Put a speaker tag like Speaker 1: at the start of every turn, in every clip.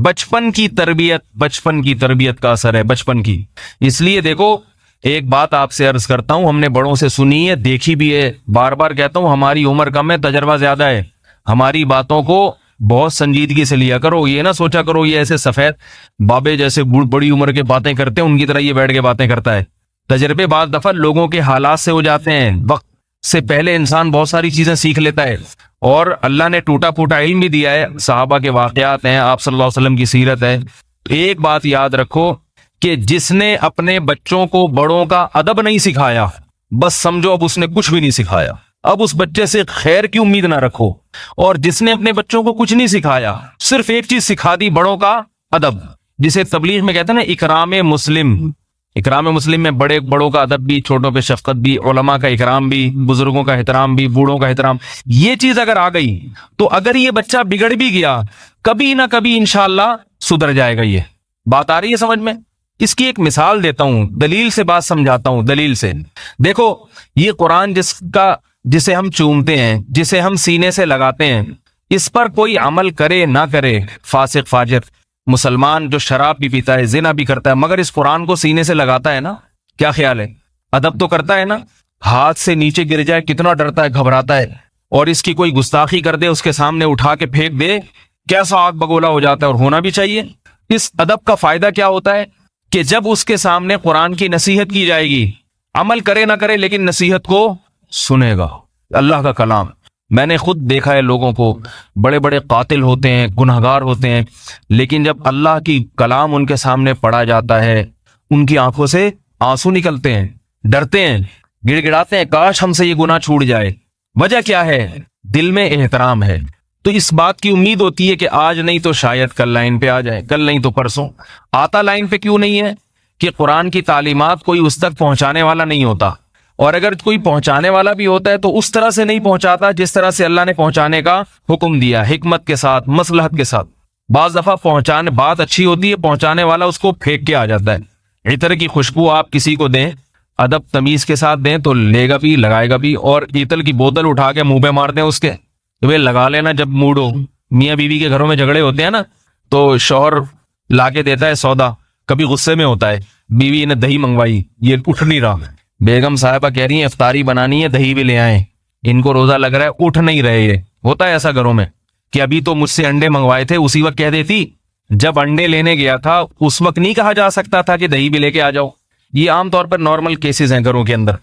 Speaker 1: بچپن کی تربیت کا اثر ہے، بچپن کی۔ اس لیے دیکھو، ایک بات آپ سے عرض کرتا ہوں، ہم نے بڑوں سے سنی ہے، دیکھی بھی ہے، بار بار کہتا ہوں، ہماری عمر کم ہے، تجربہ زیادہ ہے، ہماری باتوں کو بہت سنجیدگی سے لیا کرو۔ یہ نہ سوچا کرو یہ ایسے سفید بابے جیسے بڑی عمر کے باتیں کرتے ہیں ان کی طرح یہ بیٹھ کے باتیں کرتا ہے۔ تجربے بعض دفعہ لوگوں کے حالات سے ہو جاتے ہیں، وقت سے پہلے انسان بہت ساری چیزیں سیکھ لیتا ہے، اور اللہ نے ٹوٹا پھوٹا علم بھی دیا ہے، صحابہ کے واقعات ہیں، آپ صلی اللہ علیہ وسلم کی سیرت ہے۔ تو ایک بات یاد رکھو کہ جس نے اپنے بچوں کو بڑوں کا ادب نہیں سکھایا، بس سمجھو اب اس نے کچھ بھی نہیں سکھایا، اب اس بچے سے خیر کی امید نہ رکھو۔ اور جس نے اپنے بچوں کو کچھ نہیں سکھایا، صرف ایک چیز سکھا دی، بڑوں کا ادب، جسے تبلیغ میں کہتے ہیں نا اکرام مسلم۔ اکرام مسلم میں بڑوں کا ادب بھی، چھوٹوں پہ شفقت بھی، علماء کا اکرام بھی، بزرگوں کا احترام بھی، بوڑھوں کا احترام، یہ چیز اگر آ گئی تو اگر یہ بچہ بگڑ بھی گیا کبھی نہ کبھی انشاءاللہ سدھر جائے گا۔ یہ بات آ رہی ہے سمجھ میں؟ اس کی ایک مثال دیتا ہوں، دلیل سے بات سمجھاتا ہوں، دلیل سے۔ دیکھو، یہ قرآن جسے ہم چومتے ہیں، جسے ہم سینے سے لگاتے ہیں، اس پر کوئی عمل کرے نہ کرے، فاسق فاجر مسلمان جو شراب بھی پیتا ہے، زنا بھی کرتا ہے، مگر اس قرآن کو سینے سے لگاتا ہے نا، کیا خیال ہے؟ ادب تو کرتا ہے نا؟ ہاتھ سے نیچے گر جائے کتنا ڈرتا ہے، گھبراتا ہے، اور اس کی کوئی گستاخی کر دے، اس کے سامنے اٹھا کے پھینک دے، کیسا آگ بگولا ہو جاتا ہے، اور ہونا بھی چاہیے۔ اس ادب کا فائدہ کیا ہوتا ہے کہ جب اس کے سامنے قرآن کی نصیحت کی جائے گی، عمل کرے نہ کرے لیکن نصیحت کو سنے گا، اللہ کا کلام۔ میں نے خود دیکھا ہے لوگوں کو، بڑے بڑے قاتل ہوتے ہیں، گنہگار ہوتے ہیں، لیکن جب اللہ کی کلام ان کے سامنے پڑھا جاتا ہے، ان کی آنکھوں سے آنسو نکلتے ہیں، ڈرتے ہیں، گڑ گڑاتے ہیں، کاش ہم سے یہ گناہ چھوٹ جائے۔ وجہ کیا ہے؟ دل میں احترام ہے۔ تو اس بات کی امید ہوتی ہے کہ آج نہیں تو شاید کل لائن پہ آ جائے، کل نہیں تو پرسوں۔ آتا لائن پہ کیوں نہیں ہے؟ کہ قرآن کی تعلیمات کوئی اس تک پہنچانے والا نہیں ہوتا، اور اگر کوئی پہنچانے والا بھی ہوتا ہے تو اس طرح سے نہیں پہنچاتا جس طرح سے اللہ نے پہنچانے کا حکم دیا، حکمت کے ساتھ، مصلحت کے ساتھ۔ بعض دفعہ بات اچھی ہوتی ہے، پہنچانے والا اس کو پھینک کے آ جاتا ہے۔ عطر کی خوشبو آپ کسی کو دیں، ادب تمیز کے ساتھ دیں تو لے گا بھی، لگائے گا بھی، اور عطر کی بوتل اٹھا کے منہ پہ مار دیں اس کے، تو وہ لگا لینا جب موڈ ہو۔ میاں بیوی کے گھروں میں جھگڑے ہوتے ہیں نا، تو شوہر لا کے دیتا ہے سودا، کبھی غصے میں ہوتا ہے، بیوی نے دہی منگوائی، یہ اٹھ نہیں رہا، بیگم صاحبہ کہہ رہی ہیں افطاری بنانی ہے، دہی بھی لے آئیں، ان کو روزہ لگ رہا ہے، اٹھ نہیں رہے۔ یہ ہوتا ہے ایسا گھروں میں کہ ابھی تو مجھ سے انڈے منگوائے تھے، اسی وقت کہہ دیتی جب انڈے لینے گیا تھا اس وقت نہیں کہا جا سکتا تھا کہ دہی بھی لے کے آ جاؤ۔ یہ عام طور پر نارمل کیسز ہیں گھروں کے اندر۔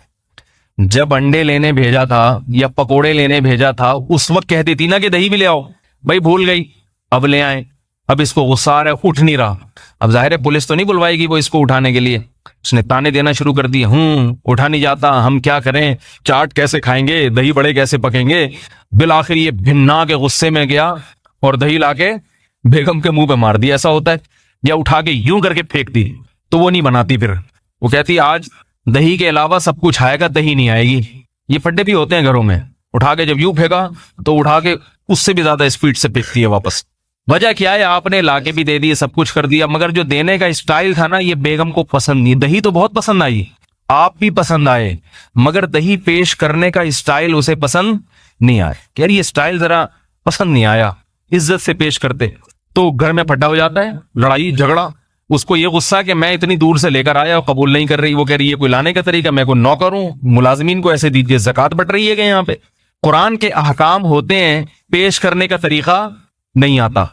Speaker 1: جب انڈے لینے بھیجا تھا یا پکوڑے لینے بھیجا تھا اس وقت کہہ دیتی نا کہ دہی بھی لے آؤ، بھائی بھول گئی، اب لے آئیں۔ اب اس کو غصہ آ رہا ہے، اٹھ نہیں رہا۔ اب ظاہر ہے پولیس تو نہیں بلوائے گی وہ اس کو اٹھانے کے لیے، اس نے تانے دینا شروع کر دیے، اٹھا نہیں جاتا، ہم کیا کریں، چاٹ کیسے کھائیں گے، دہی بڑے کیسے پکیں گے۔ بالآخر یہ بھنا کے غصے میں گیا اور دہی لا کے بیگم کے منہ پہ مار دی۔ ایسا ہوتا ہے، یا اٹھا کے یوں کر کے پھینک دی تو وہ نہیں بناتی، پھر وہ کہتی آج دہی کے علاوہ سب کچھ آئے گا، دہی نہیں آئے گی۔ یہ پھڈے بھی ہوتے ہیں گھروں میں، اٹھا کے جب یوں پھینکا تو اٹھا کے اس سے بھی زیادہ اسپیڈ سے پھینکتی ہے واپس۔ وجہ کیا ہے؟ آپ نے لا کے بھی دے دی، سب کچھ کر دیا، مگر جو دینے کا اسٹائل تھا نا یہ بیگم کو پسند نہیں۔ دہی تو بہت پسند آئی، آپ بھی پسند آئے، مگر دہی پیش کرنے کا اسٹائل اسے پسند نہیں آیا۔ کہہ رہی یہ اسٹائل ذرا پسند نہیں آیا، عزت سے پیش کرتے تو گھر میں پھڈا ہو جاتا ہے، لڑائی جھگڑا۔ اس کو یہ غصہ کہ میں اتنی دور سے لے کر آیا اور قبول نہیں کر رہی، وہ کہہ رہی ہے کوئی لانے کا طریقہ، میں کوئی نوکر ہوں، ملازمین کو ایسے دیجیے، زکوٰۃ بٹ رہی ہے کہ یہاں پہ قرآن کے احکام ہوتے ہیں، پیش کرنے کا طریقہ نہیں آتا،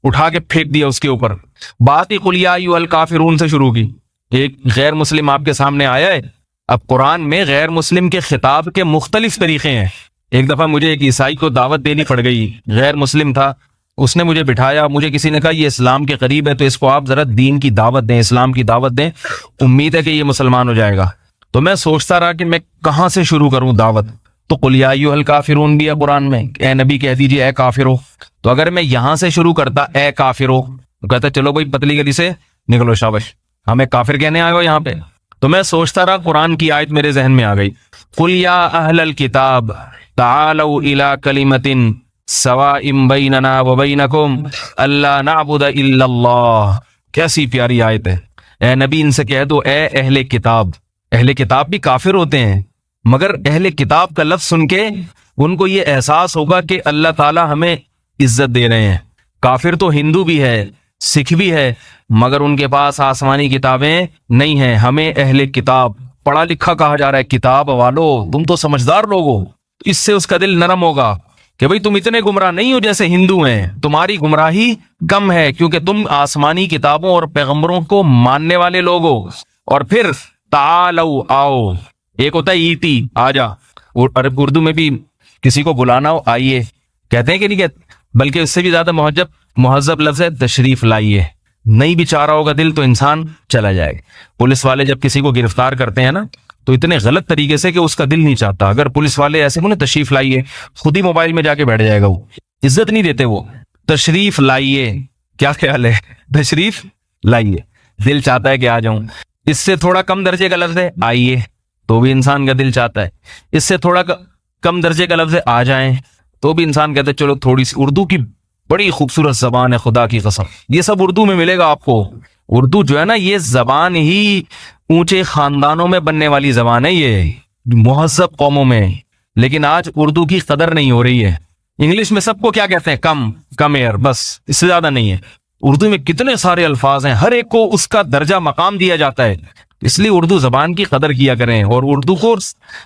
Speaker 1: اٹھا کے پھینک دیا اس کے اوپر۔ بات ہی قل یا ایھا الکافرون سے شروع کی۔ ایک غیر مسلم آپ کے سامنے آیا ہے۔ اب قرآن میں غیر مسلم کے خطاب کے مختلف طریقے ہیں۔ ایک دفعہ مجھے ایک عیسائی کو دعوت دینی پڑ گئی، غیر مسلم تھا، اس نے مجھے بٹھایا، مجھے کسی نے کہا یہ اسلام کے قریب ہے تو اس کو آپ ذرا دین کی دعوت دیں، اسلام کی دعوت دیں، امید ہے کہ یہ مسلمان ہو جائے گا۔ تو میں سوچتا رہا کہ میں کہاں سے شروع کروں دعوت۔ تو قل یا ایھا الکافرون بھی ہے قرآن میں، اے نبی کہہ دیجیے اے کافرو۔ تو اگر میں یہاں سے شروع کرتا اے کافرو تو کہتا چلو بھائی پتلی گلی سے نکلو، شابش، ہمیں کافر کہنے آئے ہو یہاں پہ۔ تو میں سوچتا رہا، قرآن کی آیت میرے ذہن میں آ گئی، قل یا اہل الکتاب تعالوا الی کلمۃ سواء بیننا وبینکم الا نعبد الا اللہ۔ کیسی پیاری آیت ہے۔ اے نبی ان سے کہہ دو اے اہل کتاب۔ اہل کتاب بھی کافر ہوتے ہیں، مگر اہل کتاب کا لفظ سن کے ان کو یہ احساس ہوگا کہ اللہ تعالی ہمیں عزت دے رہے ہیں۔ کافر تو ہندو بھی ہے، سکھ بھی ہے مگر ان کے پاس آسمانی کتابیں نہیں ہیں. ہمیں اہل کتاب پڑھا لکھا کہا جا رہا ہے. کتاب والو تم تو سمجھدار لوگ ہو. اس سے اس کا دل نرم ہوگا کہ بھئی تم اتنے گمراہ نہیں ہو جیسے ہندو ہیں, تمہاری گمراہی کم ہے کیونکہ تم آسمانی کتابوں اور پیغمبروں کو ماننے والے لوگ ہو. اور پھر تعالو آؤ, ایک ہوتا ہے ایتی آ جا, اور اردو میں بھی کسی کو بلانا ہو آئیے کہتے ہیں کہ نہیں کہتے, بلکہ اس سے بھی زیادہ مہذب لفظ ہے تشریف لائیے. نہیں بھی چاہ رہا ہوگا دل تو انسان چلا جائے گا. پولیس والے جب کسی کو گرفتار کرتے ہیں نا تو اتنے غلط طریقے سے کہ اس کا دل نہیں چاہتا. اگر پولیس والے ایسے بولے تشریف لائیے, خود ہی موبائل میں جا کے بیٹھ جائے گا. وہ عزت نہیں دیتے. وہ تشریف لائیے, کیا خیال ہے, تشریف لائیے, دل چاہتا ہے کہ آ جاؤں. اس سے تھوڑا کم درجے کا لفظ ہے آئیے, تو بھی انسان کا دل چاہتا ہے. اس سے تھوڑا کم درجے کا لفظ ہے آ جائیں, تو بھی انسان کہتا ہے چلو تھوڑی سی. اردو کی بڑی خوبصورت زبان ہے, خدا کی قسم. یہ سب اردو میں ملے گا آپ کو. اردو جو ہے نا یہ زبان ہی اونچے خاندانوں میں بننے والی زبان ہے, یہ مہذب قوموں میں. لیکن آج اردو کی قدر نہیں ہو رہی ہے. انگلش میں سب کو کیا کہتے ہیں, کم ایئر, بس اس سے زیادہ نہیں ہے. اردو میں کتنے سارے الفاظ ہیں, ہر ایک کو اس کا درجہ مقام دیا جاتا ہے. اس لیے اردو زبان کی قدر کیا کریں. اور اردو کو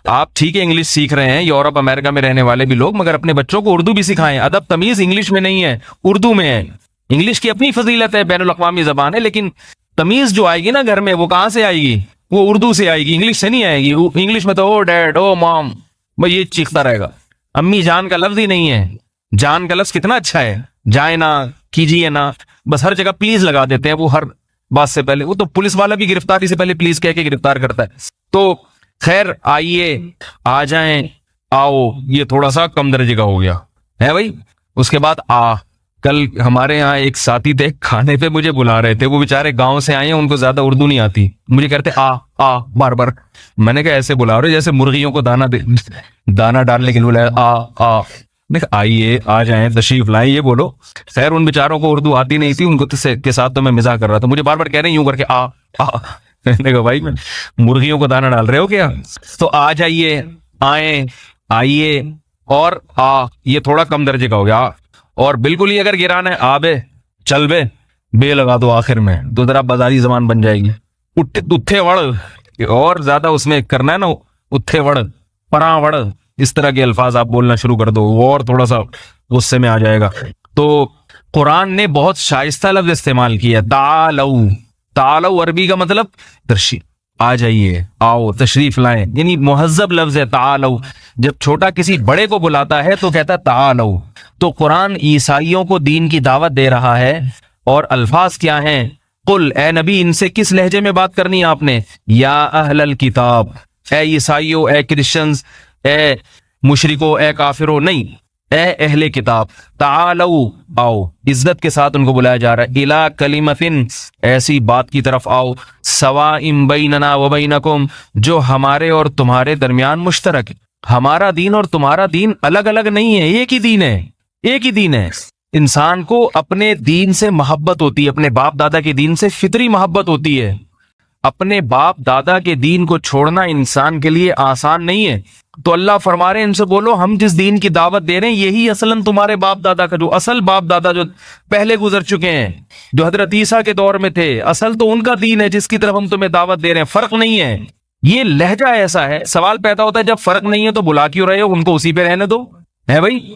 Speaker 1: آپ ٹھیک ہے انگلش سیکھ رہے ہیں, یورپ امریکہ میں رہنے والے بھی لوگ, مگر اپنے بچوں کو اردو بھی سکھائیں. ادب تمیز انگلش میں نہیں ہے, اردو میں ہے. انگلش کی اپنی فضیلت ہے, بین الاقوامی زبان ہے, لیکن تمیز جو آئے گی نا گھر میں وہ کہاں سے آئے گی, وہ اردو سے آئے گی, انگلش سے نہیں آئے گی. انگلش میں تو او ڈیڈ, او مام, بھائی یہ چیختا رہے گا. امی جان کا لفظ ہی نہیں ہے. جان کا لفظ کتنا اچھا ہے, جائے نا, کیجیے نا, بس ہر جگہ پلیز لگا دیتے ہیں. وہ ہر بات سے پہلے, وہ تو پولیس والا بھی گرفتاری سے پہلے پلیز کہہ کے گرفتار کرتا ہے. تو خیر آئیے, آ جائیں, آؤ, یہ تھوڑا سا کم درجے کا ہو گیا ہے بھائی. اس کے بعد کل ہمارے یہاں ایک ساتھی تھے, کھانے پہ مجھے بلا رہے تھے. وہ بےچارے گاؤں سے آئے ہیں, ان کو زیادہ اردو نہیں آتی. مجھے کہتے آ بار بار. میں نے کہا ایسے بلا رہے جیسے مرغیوں کو دانا ڈالنے کے لیے بلایا. آئیے, آ جائیں, تشریف لائیں, یہ بولو. خیر ان بیچاروں کو اردو آتی نہیں تھی, ان کو کے ساتھ تو میں مزاح کر رہا تھا. مجھے بار بار کہہ رہے ہیں یوں کر کے میں نے کہا بھائی مرغیوں کو دانا ڈال رہے ہو کیا. تو آ جائیے, آئیں, آئیے, اور یہ تھوڑا کم درجے کا ہو گیا. اور بالکل ہی اگر گرانا ہے بے, چل بے لگا دو آخر میں, تو ذرا بازاری زبان بن جائے گی. اتھے وڑ, اور زیادہ اس میں کرنا ہے نا, اتھے وڑ, پراں وڑ, اس طرح کے الفاظ آپ بولنا شروع کر دو, اور تھوڑا سا غصے میں آ جائے گا. تو قرآن نے بہت شائستہ لفظ استعمال کیا, تعالو عربی کا مطلب تشریف, آ جائیے, آؤ, تشریف لائیں, یعنی مہذب لفظ ہے تعالو. جب چھوٹا کسی بڑے کو بلاتا ہے تو کہتا ہے تعالو. تو قرآن عیسائیوں کو دین کی دعوت دے رہا ہے, اور الفاظ کیا ہیں, قل, اے نبی ان سے کس لہجے میں بات کرنی ہے آپ نے, یا اہل الکتاب, اے عیسائیوں, اے کرسچنز, اے مشرکو, اے کافرو, نہیں, اے اہل کتاب, تعالو, آؤ. عزت کے ساتھ ان کو بلایا جا رہا ہے. الی کلمتن, ایسی بات کی طرف آؤ, سواء بیننا و بینکم, جو ہمارے اور تمہارے درمیان مشترک ہے. ہمارا دین اور تمہارا دین الگ الگ نہیں ہے, ایک ہی دین ہے, ایک ہی دین ہے. انسان کو اپنے دین سے محبت ہوتی ہے, اپنے باپ دادا کے دین سے فطری محبت ہوتی ہے. اپنے باپ دادا کے دین کو چھوڑنا انسان کے لیے آسان نہیں ہے. تو اللہ فرما رہے ہیں ان سے بولو ہم جس دین کی دعوت دے رہے ہیں یہی اصلاً تمہارے باپ دادا کا, جو اصل باپ دادا جو پہلے گزر چکے ہیں, جو حضرت عیسیٰ کے دور میں تھے, اصل تو ان کا دین ہے جس کی طرف ہم تمہیں دعوت دے رہے ہیں. فرق نہیں ہے. یہ لہجہ ایسا ہے, سوال پیدا ہوتا ہے جب فرق نہیں ہے تو بلا کیوں رہے ہو, ان کو اسی پہ رہنے دو. ہے بھائی,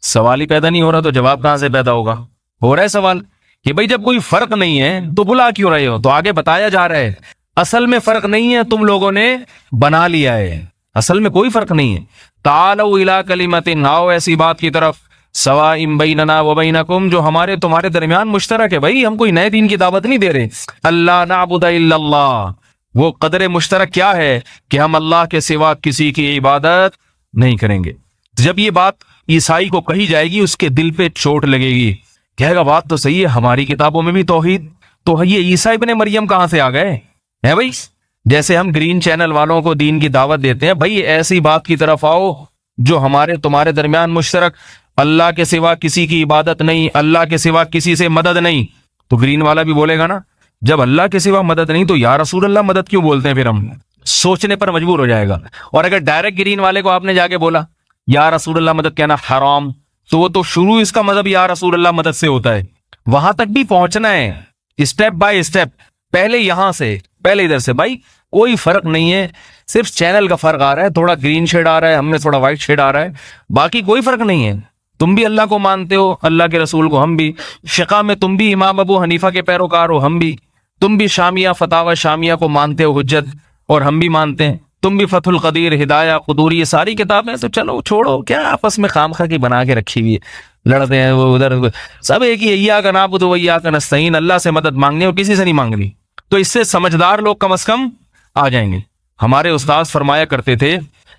Speaker 1: سوال ہی پیدا نہیں ہو رہا تو جواب کہاں سے پیدا ہوگا. ہو رہا ہے سوال کہ بھئی جب کوئی فرق نہیں ہے تو بلا کیوں رہے ہو. تو آگے بتایا جا رہا ہے اصل میں فرق نہیں ہے, تم لوگوں نے بنا لیا ہے, اصل میں کوئی فرق نہیں ہے. تعالوا الی کلمۃ, آؤ ایسی بات کی طرف, سواء بیننا و بینکم, جو ہمارے تمہارے درمیان مشترک ہے. بھائی ہم کوئی نئے دین کی دعوت نہیں دے رہے. اللہ نعبد الا اللہ, وہ قدر مشترک کیا ہے کہ ہم اللہ کے سوا کسی کی عبادت نہیں کریں گے. جب یہ بات عیسائی کو کہی جائے گی اس کے دل پہ چوٹ لگے گی, کہے گا بات تو صحیح ہے, ہماری کتابوں میں بھی توحید, تو یہ عیسیٰ ابن مریم کہاں سے آ گئے ہیں بھائی. جیسے ہم گرین چینل والوں کو دین کی دعوت دیتے ہیں, بھائی ایسی بات کی طرف آؤ جو ہمارے تمہارے درمیان مشترک, اللہ کے سوا کسی کی عبادت نہیں, اللہ کے سوا کسی سے مدد نہیں. تو گرین والا بھی بولے گا نا, جب اللہ کے سوا مدد نہیں تو یا رسول اللہ مدد کیوں بولتے ہیں, پھر ہم سوچنے پر مجبور ہو جائے گا. اور اگر ڈائریکٹ گرین والے کو آپ نے جا کے بولا یا رسول اللہ مدد کہنا حرام, تو وہ تو شروع اس کا مذہب یا رسول اللہ مدد سے ہوتا ہے. وہاں تک بھی پہنچنا ہے اسٹیپ بائی اسٹیپ. پہلے یہاں سے, پہلے ادھر سے. بھائی کوئی فرق نہیں ہے, صرف چینل کا فرق آ رہا ہے, تھوڑا گرین شیڈ آ رہا ہے, ہم نے تھوڑا وائٹ شیڈ آ رہا ہے, باقی کوئی فرق نہیں ہے. تم بھی اللہ کو مانتے ہو, اللہ کے رسول کو, ہم بھی. فقہ میں تم بھی امام ابو حنیفہ کے پیروکار ہو, ہم بھی. تم بھی شامیہ فتاوی شامیہ کو مانتے ہو حجت, اور ہم بھی مانتے ہیں. تم بھی فتح القدیر, ہدایہ, قدوری, یہ ساری کتابیں. تو چلو چھوڑو, کیا آپس میں خام خواہ کی بنا کے رکھی ہوئی ہے, لڑتے ہیں وہ ادھر. سب ایک ہی, ایاک نعبد و ایاک نستعین, اللہ سے مدد مانگنے اور کسی سے نہیں مانگنی. تو اس سے سمجھدار لوگ کم از کم آ جائیں گے. ہمارے استاد فرمایا کرتے تھے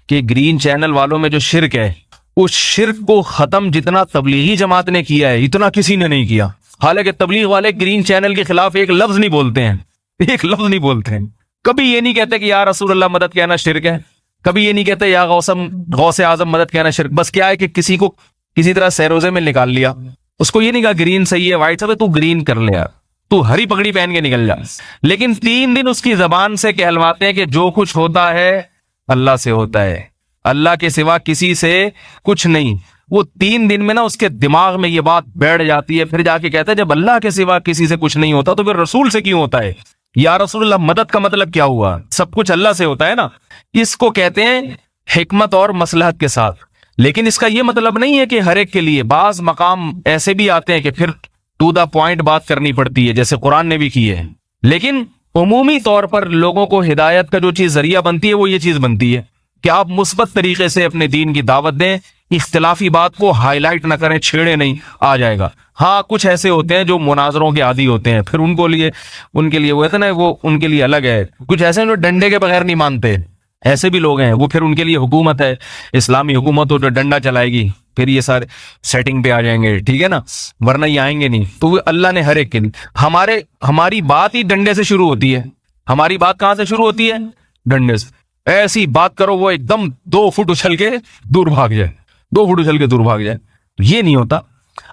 Speaker 1: کہ گرین چینل والوں میں جو شرک ہے, اس شرک کو ختم جتنا تبلیغی جماعت نے کیا ہے, اتنا کسی نے نہیں کیا. حالانکہ تبلیغ والے گرین چینل کے خلاف ایک لفظ نہیں بولتے ہیں, ایک لفظ نہیں بولتے ہیں. کبھی یہ نہیں کہتے کہ یا رسول اللہ مدد کہنا شرک ہے, کبھی یہ نہیں کہتے یا غوث اعظم مدد کہنا شرک. بس کیا ہے کہ کسی کو کسی طرح سیروزے میں نکال لیا, اس کو یہ نہیں کہا گرین صحیح ہے وائٹ صحیح ہے, تو گرین کر لے یار, تو ہری پگڑی پہن کے نکل جا. لیکن 3 دن اس کی زبان سے کہلواتے ہیں کہ جو کچھ ہوتا ہے اللہ سے ہوتا ہے, اللہ کے سوا کسی سے کچھ نہیں. وہ 3 دن میں نا اس کے دماغ میں یہ بات بیٹھ جاتی ہے. پھر جا کے کہتا ہے جب اللہ کے سوا کسی سے کچھ نہیں ہوتا تو پھر رسول سے کیوں ہوتا ہے؟ یا رسول اللہ مدد کا مطلب کیا ہوا؟ سب کچھ اللہ سے ہوتا ہے نا. اس کو کہتے ہیں حکمت اور مصلحت کے ساتھ. لیکن اس کا یہ مطلب نہیں ہے کہ ہر ایک کے لیے. بعض مقام ایسے بھی آتے ہیں کہ پھر ٹو دا پوائنٹ بات کرنی پڑتی ہے, جیسے قرآن نے بھی کی ہے. لیکن عمومی طور پر لوگوں کو ہدایت کا جو چیز ذریعہ بنتی ہے وہ یہ چیز بنتی ہے کہ آپ مثبت طریقے سے اپنے دین کی دعوت دیں, اختلافی بات کو ہائی لائٹ نہ کریں, چھیڑے نہیں, آ جائے گا. ہاں کچھ ایسے ہوتے ہیں جو مناظروں کے عادی ہوتے ہیں, پھر ان کے لیے وہ ہے نا, وہ ان کے لیے الگ ہے. کچھ ایسے ہیں جو ڈنڈے کے بغیر نہیں مانتے, ایسے بھی لوگ ہیں. وہ پھر ان کے لیے حکومت ہے, اسلامی حکومت ہو جو ڈنڈا چلائے گی, پھر یہ سارے سیٹنگ پہ آ جائیں گے, ٹھیک ہے نا, ورنہ یہ آئیں گے نہیں. تو وہ اللہ نے ہر ایک کے لیے, ہماری بات ہی ڈنڈے سے شروع ہوتی ہے. ہماری بات کہاں سے شروع ہوتی ہے؟ ڈنڈے سے. ایسی بات کرو وہ ایک دم 2 فٹ اچھل کے دور بھاگ جائے, 2 فٹ اچھل کے دور بھاگ جائے. یہ نہیں ہوتا.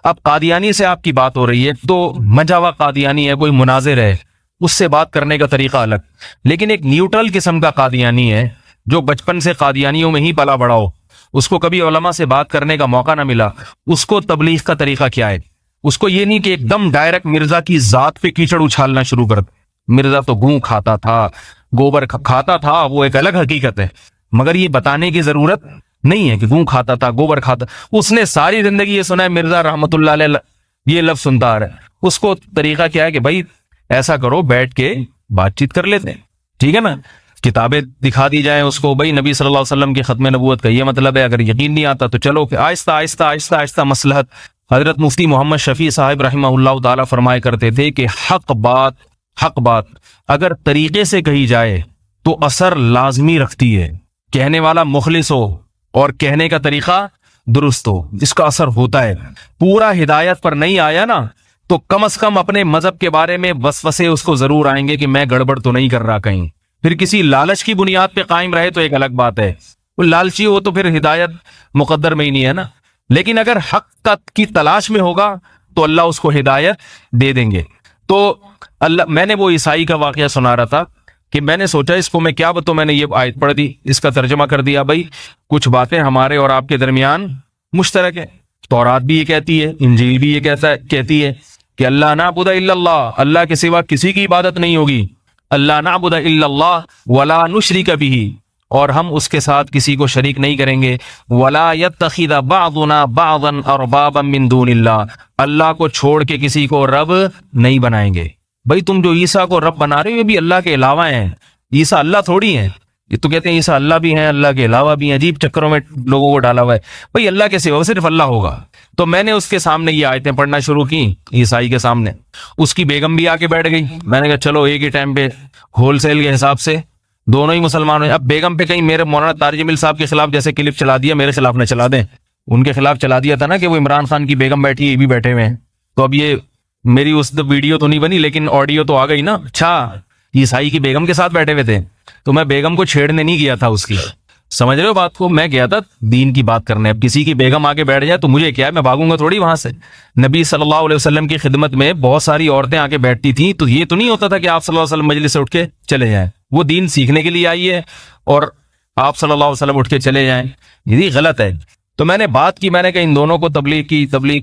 Speaker 1: اب قادیانی سے آپ کی بات ہو رہی ہے تو مجاوا قادیانی ہے, کوئی مناظر ہے, اس سے بات کرنے کا طریقہ الگ. لیکن ایک نیوٹرل قسم کا قادیانی ہے جو بچپن سے قادیانیوں میں ہی پلا بڑا ہو, اس کو کبھی علماء سے بات کرنے کا موقع نہ ملا, اس کو تبلیغ کا طریقہ کیا ہے؟ اس کو یہ نہیں کہ ایک دم ڈائریکٹ مرزا کی ذات پہ کیچڑ اچھالنا شروع کر دے. مرزا تو گوں کھاتا تھا, گوبر کھاتا تھا, وہ ایک الگ حقیقت ہے, مگر یہ بتانے کی ضرورت نہیں ہے کہ گوں کھاتا تھا, گوبر کھاتا. اس نے ساری زندگی یہ سنا ہے, مرزا رحمت اللہ علیہ یہ لفظ سنتا آ رہا ہے. اس کو طریقہ کیا ہے کہ بھائی ایسا کرو, بیٹھ کے بات چیت کر لیتے ہیں, ٹھیک ہے نا, کتابیں دکھا دی جائیں اس کو, بھائی نبی صلی اللہ علیہ وسلم کی ختم نبوت کا یہ مطلب ہے. اگر یقین نہیں آتا تو چلو پھر آہستہ آہستہ آہستہ آہستہ مصلحت. حضرت مفتی محمد شفیع صاحب رحمہ اللہ تعالیٰ فرمایا کرتے تھے کہ حق بات اگر طریقے سے کہی جائے تو اثر لازمی رکھتی ہے. کہنے والا مخلص ہو اور کہنے کا طریقہ درست ہو, جس کا اثر ہوتا ہے. پورا ہدایت پر نہیں آیا نا تو کم از کم اپنے مذہب کے بارے میں وسوسے اس کو ضرور آئیں گے کہ میں گڑبڑ تو نہیں کر رہا کہیں. پھر کسی لالچ کی بنیاد پہ قائم رہے تو ایک الگ بات ہے, وہ لالچی ہو تو پھر ہدایت مقدر میں ہی نہیں ہے نا. لیکن اگر حق کی تلاش میں ہوگا تو اللہ اس کو ہدایت دے دیں گے. تو اللہ, میں نے وہ عیسائی کا واقعہ سنا رہا تھا کہ میں نے سوچا اس کو میں کیا بتاؤں, میں نے یہ آیت پڑھ دی, اس کا ترجمہ کر دیا. بھائی کچھ باتیں ہمارے اور آپ کے درمیان مشترک ہے. تورات بھی یہ کہتی ہے, انجیل بھی یہ کہتی ہے کہ اللہ نعبد الا اللہ, اللہ کے سوا کسی کی عبادت نہیں ہوگی. اللہ نعبد الا اللہ ولا نشرک بہ, اور ہم اس کے ساتھ کسی کو شریک نہیں کریں گے. ولا یتخذ بعضنا بعضا اربابا من دون اللہ, اللہ کو چھوڑ کے کسی کو رب نہیں بنائیں گے. بھائی تم جو عیسیٰ کو رب بنا رہے ہو یہ بھی اللہ کے علاوہ ہیں. عیسیٰ اللہ تھوڑی ہیں. یہ تو کہتے ہیں عیسیٰ اللہ بھی ہیں, اللہ کے علاوہ بھی ہیں, عجیب چکروں میں لوگوں کو ڈالا ہوا ہے. بھائی اللہ کے سوا صرف اللہ ہوگا. تو میں نے اس کے سامنے یہ آیتیں پڑھنا شروع کی, عیسائی کے سامنے. اس کی بیگم بھی آ کے بیٹھ گئی. میں نے کہا چلو ایک ہی ٹائم پہ ہول سیل کے حساب سے دونوں ہی مسلمان ہیں. اب بیگم پہ کہیں میرے مولانا طارق جمیل صاحب کے خلاف جیسے کلپ چلا دیا, میرے خلاف نہ چلا دیں. ان کے خلاف چلا دیا تھا نا کہ وہ عمران خان کی بیگم بیٹھی ہے, یہ بھی بیٹھے ہوئے ہیں. تو اب یہ میری اس ویڈیو تو نہیں بنی لیکن آڈیو تو آ گئی نا. اچھا عیسائی کی بیگم کے ساتھ بیٹھے ہوئے تھے, تو میں بیگم کو چھیڑنے نہیں گیا تھا اس کی. سمجھ رہے ہو بات کو؟ میں گیا تھا دین کی بات کرنے. اب کسی کی بیگم آگے بیٹھ جائے تو مجھے کیا ہے, میں بھاگوں گا تھوڑی وہاں سے. نبی صلی اللہ علیہ وسلم کی خدمت میں بہت ساری عورتیں آ کے بیٹھتی تھیں, تو یہ تو نہیں ہوتا تھا کہ آپ صلی اللہ علیہ وسلم مجلس سے اٹھ کے چلے جائیں. وہ دین سیکھنے کے لیے آئی ہے اور آپ صلی اللہ علیہ وسلم اٹھ کے چلے جائیں, یہ غلط ہے. تو میں نے بات کی, میں نے کہا ان دونوں کو تبلیغ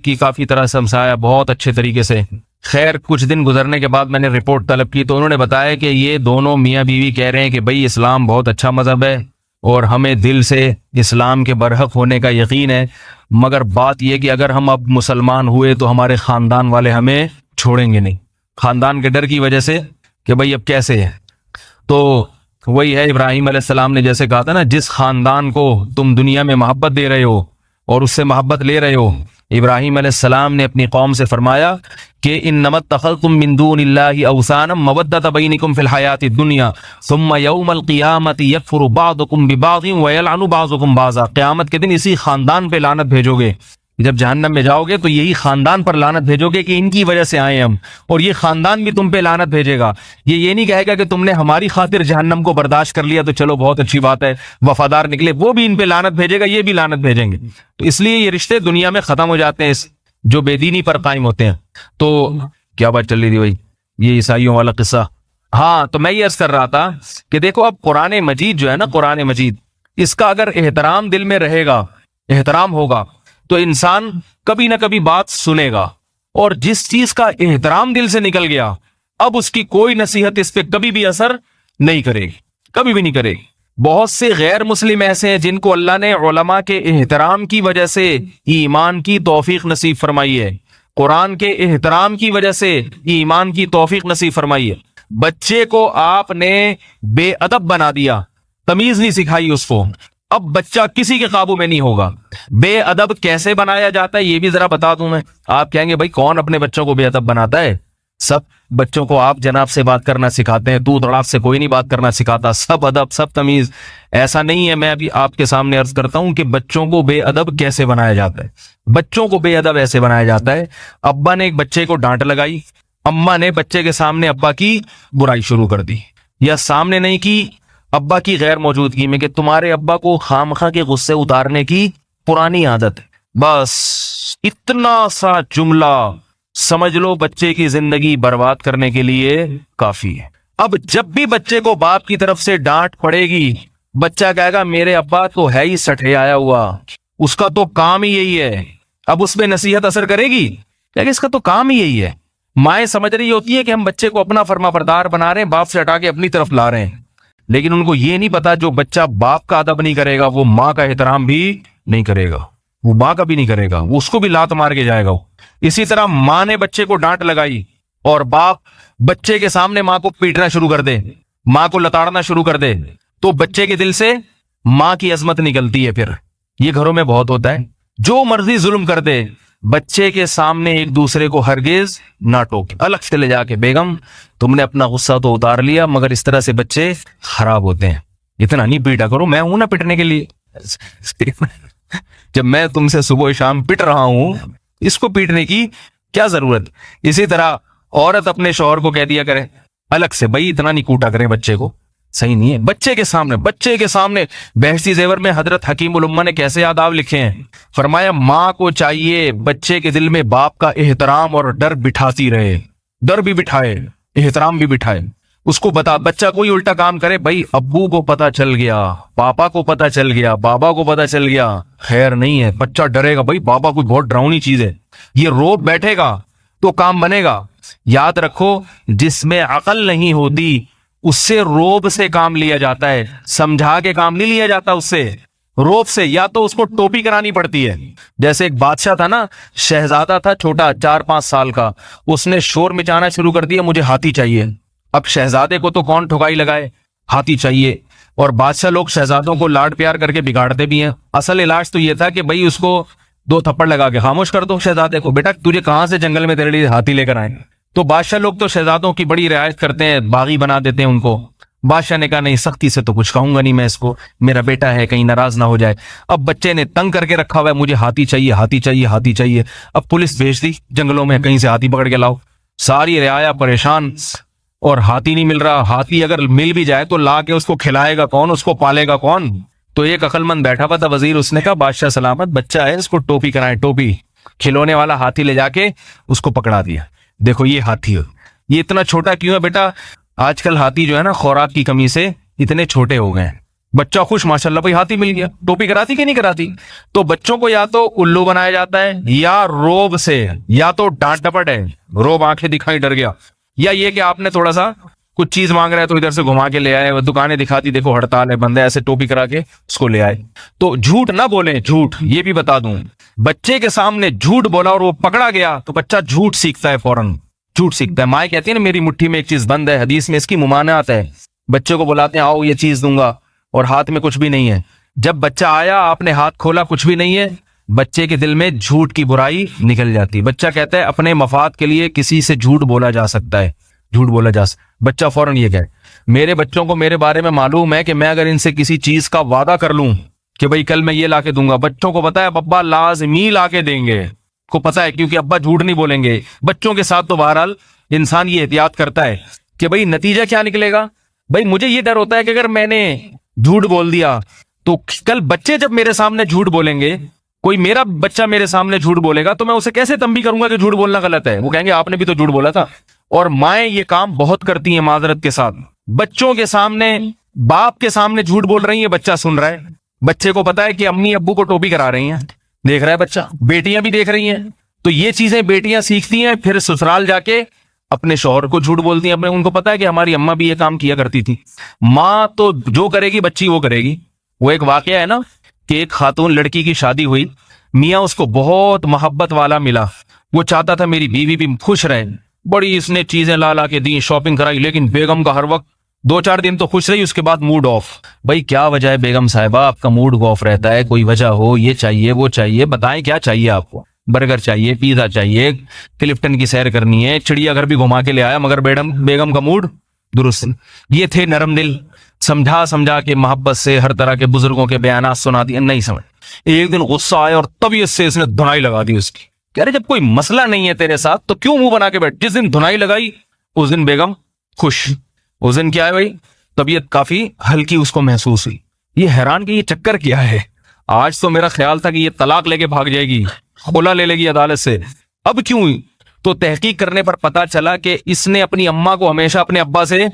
Speaker 1: کی کافی طرح سمجھایا بہت اچھے طریقے سے. خیر کچھ دن گزرنے کے بعد میں نے رپورٹ طلب کی تو انہوں نے بتایا کہ یہ دونوں میاں بیوی کہہ رہے ہیں کہ بھائی اسلام بہت اچھا مذہب ہے اور ہمیں دل سے اسلام کے برحق ہونے کا یقین ہے, مگر بات یہ کہ اگر ہم اب مسلمان ہوئے تو ہمارے خاندان والے ہمیں چھوڑیں گے نہیں, خاندان کے ڈر کی وجہ سے کہ بھائی اب کیسے ہے. تو وہی ہے ابراہیم علیہ السلام نے جیسے کہا تھا نا, جس خاندان کو تم دنیا میں محبت دے رہے ہو اور اس سے محبت لے رہے ہو, ابراہیم علیہ السلام نے اپنی قوم سے فرمایا کہ انما اتخذتم من دون اللہ اوثانا مودۃ بینکم فی الحیاۃ الدنیا ثم یوم القیامۃ یکفر بعضکم ببعض ویلعن بعضکم بعضا. قیامت کے دن اسی خاندان پہ لعنت بھیجو گے, جب جہنم میں جاؤ گے تو یہی خاندان پر لعنت بھیجو گے کہ ان کی وجہ سے آئے ہم, اور یہ خاندان بھی تم پہ لعنت بھیجے گا. یہ نہیں کہے گا کہ تم نے ہماری خاطر جہنم کو برداشت کر لیا تو چلو بہت اچھی بات ہے, وفادار نکلے, وہ بھی ان پہ لعنت بھیجے گا, یہ بھی لعنت بھیجیں گے. تو اس لیے یہ رشتے دنیا میں ختم ہو جاتے ہیں جو بے دینی پر قائم ہوتے ہیں. تو کیا بات چل رہی تھی بھائی, یہ عیسائیوں والا قصہ. ہاں تو میں یہ عرض کر رہا تھا کہ دیکھو اب قرآن مجید جو ہے نا, قرآن مجید, اس کا اگر احترام دل میں رہے گا, احترام ہوگا, تو انسان کبھی نہ کبھی بات سنے گا, اور جس چیز کا احترام دل سے نکل گیا اب اس کی کوئی نصیحت اس پہ کبھی بھی اثر نہیں کرے گی, کبھی بھی نہیں کرے گی. بہت سے غیر مسلم ایسے ہیں جن کو اللہ نے علماء کے احترام کی وجہ سے ایمان کی توفیق نصیب فرمائی ہے, قرآن کے احترام کی وجہ سے ایمان کی توفیق نصیب فرمائی ہے. بچے کو آپ نے بے ادب بنا دیا, تمیز نہیں سکھائی اس کو, اب بچہ کسی کے قابو میں نہیں ہوگا. بے ادب کیسے بنایا جاتا ہے یہ بھی ذرا بتا دوں میں. آپ کہیں گے بھائی کون اپنے بچوں کو بے ادب بناتا ہے؟ سب بچوں کو آپ جناب سے بات کرنا سکھاتے ہیں, تو تڑاپ سے کوئی نہیں بات کرنا سکھاتا, سب ادب سب تمیز. ایسا نہیں ہے, میں ابھی آپ کے سامنے عرض کرتا ہوں کہ بچوں کو بے ادب کیسے بنایا جاتا ہے. بچوں کو بے ادب ایسے بنایا جاتا ہے, ابا نے ایک بچے کو ڈانٹ لگائی, اماں نے بچے کے سامنے ابا کی برائی شروع کر دی, یا سامنے نہیں کی ابا کی غیر موجودگی میں, کہ تمہارے ابا کو خامخواہ کے غصے اتارنے کی پرانی عادت ہے. بس اتنا سا جملہ سمجھ لو بچے کی زندگی برباد کرنے کے لیے کافی ہے. اب جب بھی بچے کو باپ کی طرف سے ڈانٹ پڑے گی, بچہ کہے گا میرے ابا تو ہے ہی سٹھے آیا ہوا, اس کا تو کام ہی یہی ہے. اب اس پہ نصیحت اثر کرے گی؟ لیکن اس کا تو کام ہی یہی ہے. مائیں سمجھ رہی ہوتی ہے کہ ہم بچے کو اپنا فرما بردار بنا رہے ہیں, باپ سے ہٹا کے اپنی طرف لا رہے ہیں, لیکن ان کو یہ نہیں پتا جو بچہ باپ کا ادب نہیں کرے گا وہ ماں کا احترام بھی نہیں کرے گا, وہ ماں کا بھی نہیں کرے گا, وہ اس کو بھی لات مار کے جائے گا. اسی طرح ماں نے بچے کو ڈانٹ لگائی اور باپ بچے کے سامنے ماں کو پیٹنا شروع کر دے, ماں کو لتاڑنا شروع کر دے, تو بچے کے دل سے ماں کی عظمت نکلتی ہے. پھر یہ گھروں میں بہت ہوتا ہے, جو مرضی ظلم کر دے, بچے کے سامنے ایک دوسرے کو ہرگز نہ ٹوکے, الگ سے لے جا کے بیگم تم نے اپنا غصہ تو اتار لیا, مگر اس طرح سے بچے خراب ہوتے ہیں. اتنا نہیں پیٹا کرو, میں ہوں نا پٹنے کے لیے. جب میں تم سے صبح شام پٹ رہا ہوں, اس کو پیٹنے کی کیا ضرورت؟ اسی طرح عورت اپنے شوہر کو کہہ دیا کرے الگ سے, بھائی اتنا نہیں کوٹا کرے بچے کو, صحیح نہیں ہے. بچے کے سامنے بحثی زیور میں حضرت حکیم الامہ نے کیسے آداب لکھے ہیں, فرمایا ماں کو چاہیے بچے کے دل میں باپ کا احترام اور ڈر بٹھاتی رہے, ڈر بھی بٹھائے, احترام بھی بٹھائے. اس کو بتا, بچہ کوئی الٹا کام کرے, بھائی ابو کو پتا چل گیا, پاپا کو پتا چل گیا, بابا کو پتا چل گیا, خیر نہیں ہے. بچہ ڈرے گا, بھائی بابا کوئی بہت ڈراؤنی چیز ہے, یہ روب بیٹھے گا تو کام بنے گا. یاد رکھو جس میں عقل نہیں ہوتی اس سے روب سے کام لیا جاتا ہے, سمجھا کے کام نہیں لیا جاتا اس سے, روب سے. یا تو اس کو ٹوپی کرانی پڑتی ہے. جیسے ایک بادشاہ تھا نا, شہزادہ تھا چھوٹا 4-5 سال کا, اس نے شور مچانا شروع کر دیا مجھے ہاتھی چاہیے. اب شہزادے کو تو کون ٹھکائی لگائے, ہاتھی چاہیے. اور بادشاہ لوگ شہزادوں کو لاڈ پیار کر کے بگاڑتے بھی ہیں. اصل علاج تو یہ تھا کہ بھائی اس کو 2 تھپڑ لگا کے خاموش کر دو شہزادے کو, بیٹا تجھے کہاں سے جنگل میں تیرے لیے ہاتھی لے کر آئے. تو بادشاہ لوگ تو شہزادوں کی بڑی رعایت کرتے ہیں, باغی بنا دیتے ہیں ان کو. بادشاہ نے کہا نہیں, سختی سے تو کچھ کہوں گا نہیں میں اس کو, میرا بیٹا ہے کہیں ناراض نہ ہو جائے. اب بچے نے تنگ کر کے رکھا ہوا ہے, مجھے ہاتھی چاہیے, ہاتھی چاہیے, ہاتھی چاہیے. اب پولیس بھیج دی جنگلوں میں, کہیں سے ہاتھی پکڑ کے لاؤ. ساری رعایا پریشان, اور ہاتھی نہیں مل رہا. ہاتھی اگر مل بھی جائے تو لا کے اس کو کھلائے گا کون, اس کو پالے گا کون؟ تو ایک عقل مند بیٹھا ہوا تھا وزیر, اس نے کہا بادشاہ سلامت, بچہ ہے اس کو ٹوپی کرائیں, ٹوپی. کھلونے والا ہاتھی لے جا کے اس کو پکڑا دیا. دیکھو یہ ہاتھی, یہ اتنا چھوٹا کیوں ہے بیٹا؟ آج کل ہاتھی جو ہے نا خوراک کی کمی سے اتنے چھوٹے ہو گئے ہیں. بچہ خوش، ماشاءاللہ بھائی ہاتھی مل گیا. ٹوپی کراتی کہ نہیں کراتی؟ تو بچوں کو یا تو الو بنایا جاتا ہے، یا روب سے، یا تو ڈانٹ ڈپٹ ہے، روب آنکھیں دکھائی ڈر گیا، یا یہ کہ آپ نے تھوڑا سا کچھ چیز مانگ رہا ہے تو ادھر سے گھما کے لے آئے، وہ دکانیں دکھاتی دیکھو ہڑتال ہے بندہ، ایسے ٹوپی کرا کے اس کو لے آئے. تو جھوٹ نہ بولیں. جھوٹ یہ بھی بتا دوں، بچے کے سامنے جھوٹ بولا اور وہ پکڑا گیا تو بچہ جھوٹ سیکھتا ہے، فوراً جھوٹ سیکھتا ہے. مائیں کہتی ہے نا میری مٹھی میں ایک چیز بند ہے، حدیث میں اس کی ممانعت ہے. بچے کو بلاتے ہیں آؤ یہ چیز دوں گا اور ہاتھ میں کچھ بھی نہیں ہے. جب بچہ آیا آپ نے ہاتھ کھولا کچھ بھی نہیں ہے، بچے کے دل میں جھوٹ کی برائی نکل جاتی. بچہ کہتا ہے اپنے مفاد کے لیے کسی سے جھوٹ بولا جا سکتا ہے، جھوٹ بولا جا سکتا. بچہ فوراً یہ کہے. میرے بچوں کو میرے بارے میں معلوم ہے کہ میں اگر ان سے کسی چیز کا وعدہ کر لوں کہ بھئی کل میں یہ لا کے دوں گا، بچوں کو پتا ہے ابا لازمی لا کے دیں گے، کو پتا ہے کیونکہ ابا جھوٹ نہیں بولیں گے. بچوں کے ساتھ تو بہرحال انسان یہ احتیاط کرتا ہے کہ بھئی نتیجہ کیا نکلے گا. بھئی مجھے یہ ڈر ہوتا ہے کہ اگر میں نے جھوٹ بول دیا تو کل بچے جب میرے سامنے جھوٹ بولیں گے، کوئی میرا بچہ میرے سامنے جھوٹ بولے گا تو میں اسے کیسے تنبیہ کروں گا کہ جھوٹ بولنا غلط ہے. وہ کہیں گے آپ نے بھی تو جھوٹ بولا تھا. اور مائیں یہ کام بہت کرتی ہیں معذرت کے ساتھ. بچوں کے سامنے، باپ کے سامنے جھوٹ بول رہی ہیں، بچہ سن رہا ہے، بچے کو پتا ہے کہ امی ابو کو ٹوپی کرا رہی ہیں، دیکھ رہا ہے بچہ. بیٹیاں بھی دیکھ رہی ہیں تو یہ چیزیں بیٹیاں سیکھتی ہیں، پھر سسرال جا کے اپنے شوہر کو جھوٹ بولتی ہیں. ان کو پتا ہے کہ ہماری اماں بھی یہ کام کیا کرتی تھی. ماں تو جو کرے گی بچی وہ کرے گی. وہ ایک واقعہ ہے نا کہ ایک خاتون لڑکی کی شادی ہوئی، میاں اس کو بہت محبت والا ملا، وہ چاہتا تھا میری بیوی بھی خوش رہے، بڑی اس نے چیزیں لا لا کے دی، شاپنگ کرائی، لیکن بیگم کا ہر وقت 2-4 دن تو خوش رہی، اس کے بعد موڈ آف. بھائی کیا وجہ ہے بیگم صاحبہ آپ کا موڈ آف رہتا ہے؟ کوئی وجہ ہو، یہ چاہیے وہ چاہیے، بتائیں کیا چاہیے آپ کو؟ برگر چاہیے، پیزا چاہیے، کلفٹن کی سیر کرنی ہے، چڑیا گھر بھی گھما کے لے آیا، مگر بیگم کا موڈ درست. یہ تھے نرم دل، سمجھا کے محبت سے ہر طرح کے بزرگوں کے بیانات سنا دیے، نہیں سمجھ. ایک دن غصہ آیا اور طبیعت سے اس نے دھنائی لگا دی اس کی. کہہ رہے جب کوئی مسئلہ نہیں ہے تیرے ساتھ تو کیوں منہ بنا کے بیٹھ؟ جس دن دھنائی لگائی اس دن بیگم خوش. اس دن کیا ہے بھائی، طبیعت کافی ہلکی اس کو محسوس ہوئی. یہ حیران کہ یہ چکر کیا ہے. آج تو میرا خیال تھا کہ یہ طلاق لے کے بھاگ جائے گی، خلا لے لے گی عدالت سے، اب کیوں ہوئی؟ تو تحقیق کرنے پر پتا چلا کہ اس نے اپنی اماں کو ہمیشہ اپنے ابا سے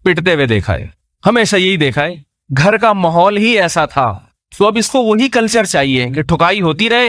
Speaker 1: پٹتے ہوئے دیکھا ہے، ہمیشہ یہی دیکھا ہے. گھر کا ماحول ہی ایسا تھا. تو اب اس کو وہی کلچر چاہیے کہ ٹھکائی ہوتی رہے،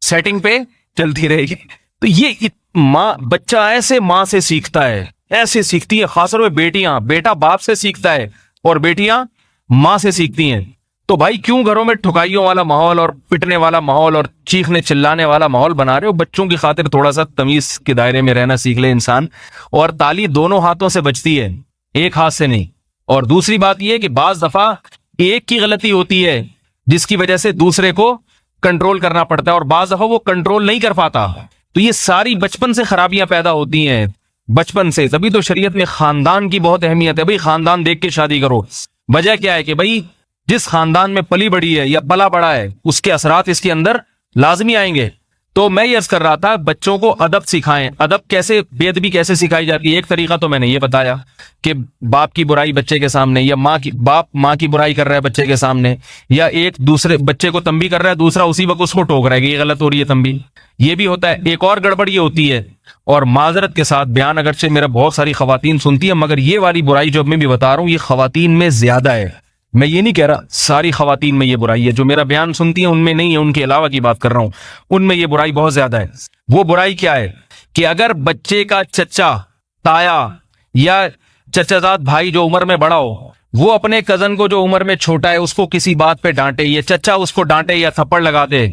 Speaker 1: سیٹنگ پہ چلتی رہے گی. تو یہ ماں، بچہ ایسے ماں سے سیکھتا ہے، ایسے سیکھتی ہے. خاص طور پہ بیٹیاں، بیٹا باپ سے سیکھتا ہے اور بیٹیاں ماں سے سیکھتی ہیں. تو بھائی کیوں گھروں میں ٹھکائیوں والا ماحول اور پٹنے والا ماحول اور چیخنے چلانے والا ماحول بنا رہے ہو؟ بچوں کی خاطر تھوڑا سا تمیز کے دائرے میں رہنا سیکھ لے انسان. اور تالی دونوں ہاتھوں سے بجتی ہے، ایک ہاتھ سے نہیں. اور دوسری بات یہ کہ بعض دفعہ ایک کی غلطی ہوتی ہے جس کی وجہ سے دوسرے کو کنٹرول کرنا پڑتا ہے، اور بعض دفعہ وہ کنٹرول نہیں کر پاتا. تو یہ ساری بچپن سے خرابیاں پیدا ہوتی ہیں، بچپن سے. تبھی تو شریعت میں خاندان کی بہت اہمیت ہے. بھائی خاندان دیکھ کے شادی کرو. وجہ کیا ہے کہ بھائی جس خاندان میں پلی بڑی ہے یا پلا بڑا ہے اس کے اثرات اس کے اندر لازمی آئیں گے. تو میں یہ عرض کر رہا تھا بچوں کو ادب سکھائیں. ادب کیسے، بے ادبی کیسے سکھائی جاتی ہے؟ ایک طریقہ تو میں نے یہ بتایا کہ باپ کی برائی بچے کے سامنے، یا باپ ماں کی برائی کر رہا ہے بچے کے سامنے، یا ایک دوسرے بچے کو تنبیہ کر رہا ہے، دوسرا اسی وقت اس کو ٹوک رہا ہے کہ یہ غلط ہو رہی ہے تنبیہ. یہ بھی ہوتا ہے. ایک اور گڑبڑ یہ ہوتی ہے، اور معذرت کے ساتھ بیان اگرچہ میرا بہت ساری خواتین سنتی ہیں، مگر یہ والی برائی جو میں بھی بتا رہا ہوں یہ خواتین میں زیادہ ہے. میں یہ نہیں کہہ رہا ساری خواتین میں یہ برائی ہے، جو میرا بیان سنتی ہیں ان میں نہیں ہے، ان کے علاوہ کی بات کر رہا ہوں، ان میں یہ برائی بہت زیادہ ہے. وہ برائی کیا ہے کہ اگر بچے کا چچا، تایا یا چچا زاد بھائی جو عمر میں بڑا ہو، وہ اپنے کزن کو جو عمر میں چھوٹا ہے اس کو کسی بات پہ ڈانٹے، یا چچا اس کو ڈانٹے یا تھپڑ لگا دے،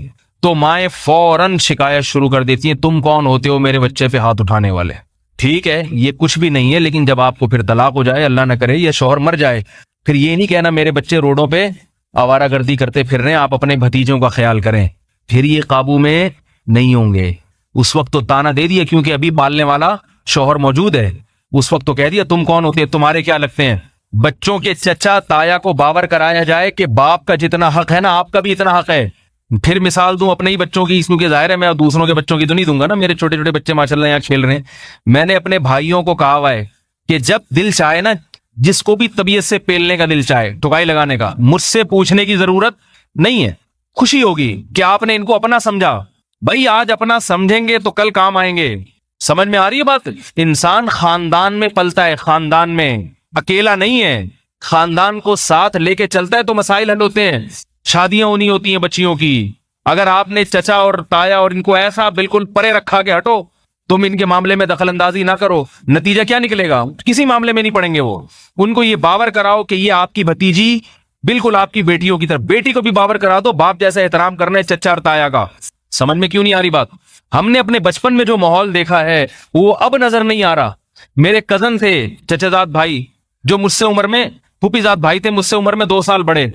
Speaker 1: تو مائیں فوراً شکایت شروع کر دیتی ہیں، تم کون ہوتے ہو میرے بچے پہ ہاتھ اٹھانے والے. ٹھیک ہے یہ کچھ بھی نہیں ہے، لیکن جب آپ کو پھر طلاق ہو جائے، اللہ نہ کرے یا شوہر مر جائے، پھر یہ نہیں کہنا میرے بچے روڈوں پہ آوارہ گردی کرتے پھر رہے ہیں، آپ اپنے بھتیجوں کا خیال کریں. پھر یہ قابو میں نہیں ہوں گے. اس وقت تو تانا دے دیا کیونکہ ابھی پالنے والا شوہر موجود ہے، اس وقت تو کہہ دیا تم کون ہوتے ہیں، تمہارے کیا لگتے ہیں. بچوں کے چچا تایا کو باور کرایا جائے کہ باپ کا جتنا حق ہے نا آپ کا بھی اتنا حق ہے. پھر مثال دوں اپنے ہی بچوں کی، کیونکہ ظاہر ہے میں دوسروں کے بچوں کی تو نہیں دوں گا نا، میرے چھوٹے چھوٹے بچے ماشاءاللہ یہاں کھیل رہے ہیں. میں نے اپنے بھائیوں کو کہا ہوا ہے کہ جب دل چاہے نا، جس کو بھی طبیعت سے پیلنے کا دل چاہے، ٹھکائی لگانے کا، مجھ سے پوچھنے کی ضرورت نہیں ہے. خوشی ہوگی کہ آپ نے ان کو اپنا سمجھا. بھائی آج اپنا سمجھیں گے تو کل کام آئیں گے. سمجھ میں آ رہی ہے بات؟ انسان خاندان میں پلتا ہے، خاندان میں اکیلا نہیں ہے. خاندان کو ساتھ لے کے چلتا ہے تو مسائل حل ہوتے ہیں. شادیاں ہونی ہوتی ہیں بچیوں کی. اگر آپ نے چچا اور تایا اور ان کو ایسا بالکل پرے رکھا کہ ہٹو تم ان کے معاملے میں دخل اندازی نہ کرو, نتیجہ کیا نکلے گا؟ کسی معاملے میں نہیں پڑیں گے وہ. ان کو یہ باور کراؤ کہ یہ آپ کی بھتیجی بالکل آپ کی بیٹیوں کی طرف. بیٹی کو بھی باور کرا دو باپ جیسا احترام کرنا ہے چچا اور تایا کا. سمجھ میں کیوں نہیں آ رہی بات؟ ہم نے اپنے بچپن میں جو ماحول دیکھا ہے وہ اب نظر نہیں آ رہا. میرے کزن تھے چچا زاد بھائی جو مجھ سے عمر میں, پھوپھی زاد بھائی تھے مجھ سے عمر میں 2 سال بڑے.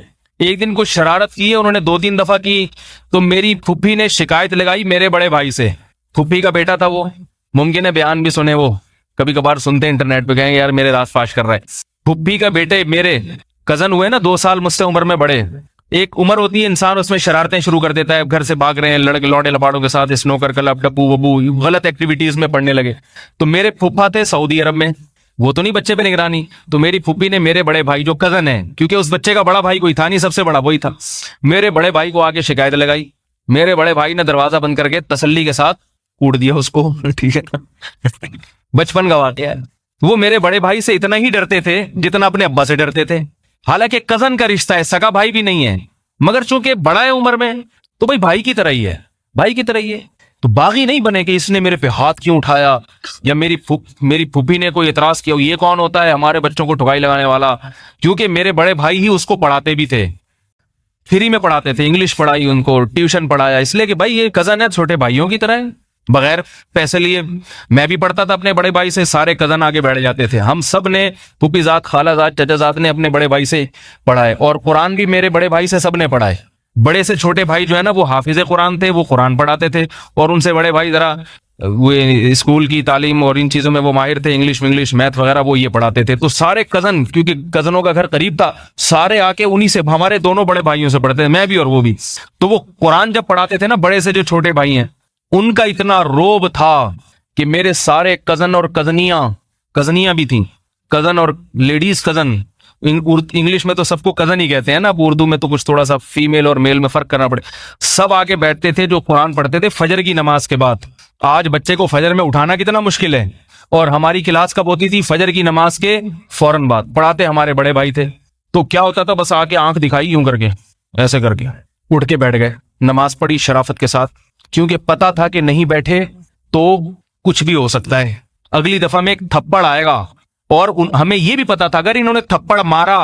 Speaker 1: ایک دن کچھ شرارت کی ہے انہوں نے, 2-3 دفعہ کی, تو میری پھوپھی نے شکایت لگائی میرے بڑے بھائی سے. پھوپھی کا بیٹا تھا وہ, ممکن ہے بیان بھی سنے, وہ کبھی کبھار سنتے ہیں انٹرنیٹ پہ, کہیں یار میرے راز فاش کر رہا ہے. پھوپھی کا بیٹے میرے کزن ہوئے نا 2 سال مجھ سے عمر میں بڑے. ایک عمر ہوتی ہے انسان اس میں شرارتیں شروع کر دیتا ہے, گھر سے بھاگ رہے ہیں لڑکے لوٹے لپاڑوں کے ساتھ, اسنوکر کلب ڈبو وبو غلط ایکٹیویٹیز میں پڑنے لگے. تو میرے پھوپھا تھے سعودی عرب میں, وہ تو نہیں بچے پہ نگرانی, تو میری پھوپھی نے میرے بڑے بھائی جو کزن ہیں, کیونکہ اس بچے کا بڑا بھائی کوئی تھا نہیں, سب سے بڑا وہی تھا, میرے بڑے بھائی کو آگے شکایت لگائی. میرے بڑے بھائی نے دروازہ بند کر کے تسلی کے ساتھ کوٹ دیا اس کو. ٹھیک ہے نا, بچپن کا واقعہ ہے. وہ میرے بڑے بھائی سے اتنا ہی ڈرتے تھے جتنا اپنے ابا سے ڈرتے تھے. حالانکہ کزن کا رشتہ ہے, سگا بھائی بھی نہیں ہے, مگر چونکہ بڑا ہے عمر میں تو بھائی کی طرح ہی ہے, بھائی کی طرح ہی ہے. تو باغی نہیں بنے کہ اس نے میرے پہ ہاتھ کیوں اٹھایا, یا میری پھوپھی نے کوئی اعتراض کیا, یہ کون ہوتا ہے ہمارے بچوں کو ٹھکائی لگانے والا. کیونکہ میرے بڑے بھائی ہی اس کو پڑھاتے بھی تھے, فری میں پڑھاتے تھے, انگلش پڑھائی ان کو, ٹیوشن پڑھایا, اس لیے کہ بھائی یہ کزن ہے, چھوٹے بھائیوں کی طرح ہے, بغیر پیسے لیے. میں بھی پڑھتا تھا اپنے بڑے بھائی سے, سارے کزن آگے بیٹھ جاتے تھے. ہم سب نے, پھوپھی زاد, خالہ زاد, چچا زاد نے اپنے بڑے بھائی سے پڑھائے, اور قرآن بھی میرے بڑے بھائی سے سب نے پڑھائے. بڑے سے چھوٹے بھائی جو ہے نا وہ حافظ قرآن تھے, وہ قرآن پڑھاتے تھے, اور ان سے بڑے بھائی ذرا وہ اسکول کی تعلیم اور ان چیزوں میں وہ ماہر تھے, انگلش میتھ وغیرہ وہ یہ پڑھاتے تھے. تو سارے کزن, کیونکہ کزنوں کا گھر قریب تھا, سارے آ کے انہی سے, ہمارے دونوں بڑے بھائیوں سے پڑھتے تھے, میں بھی اور وہ بھی. تو وہ قرآن جب پڑھاتے تھے نا, بڑے سے جو چھوٹے بھائی ہیں ان کا اتنا روب تھا کہ میرے سارے کزن اور کزنیاں بھی تھیں, کزن اور لیڈیز کزن, انگلش میں تو سب کو کزن ہی کہتے ہیں نا, اردو میں تو کچھ تھوڑا سا فیمیل اور میل میں فرق کرنا پڑے. سب آگے بیٹھتے تھے جو قرآن پڑھتے تھے فجر کی نماز کے بعد. آج بچے کو فجر میں اٹھانا کتنا مشکل ہے, اور ہماری کلاس کب ہوتی تھی؟ فجر کی نماز کے فوراً بعد. پڑھاتے ہمارے بڑے بھائی تھے. تو کیا ہوتا تھا, بس آ کے آنکھ دکھائی یوں کر کے, ایسے کر کے اٹھ کے بیٹھ گئے, نماز پڑھی شرافت کے ساتھ, کیونکہ پتا تھا کہ نہیں بیٹھے تو کچھ بھی ہو سکتا ہے, اگلی دفعہ میں ایک تھپڑ آئے گا. اور ہمیں یہ بھی پتا تھا اگر انہوں نے تھپڑ مارا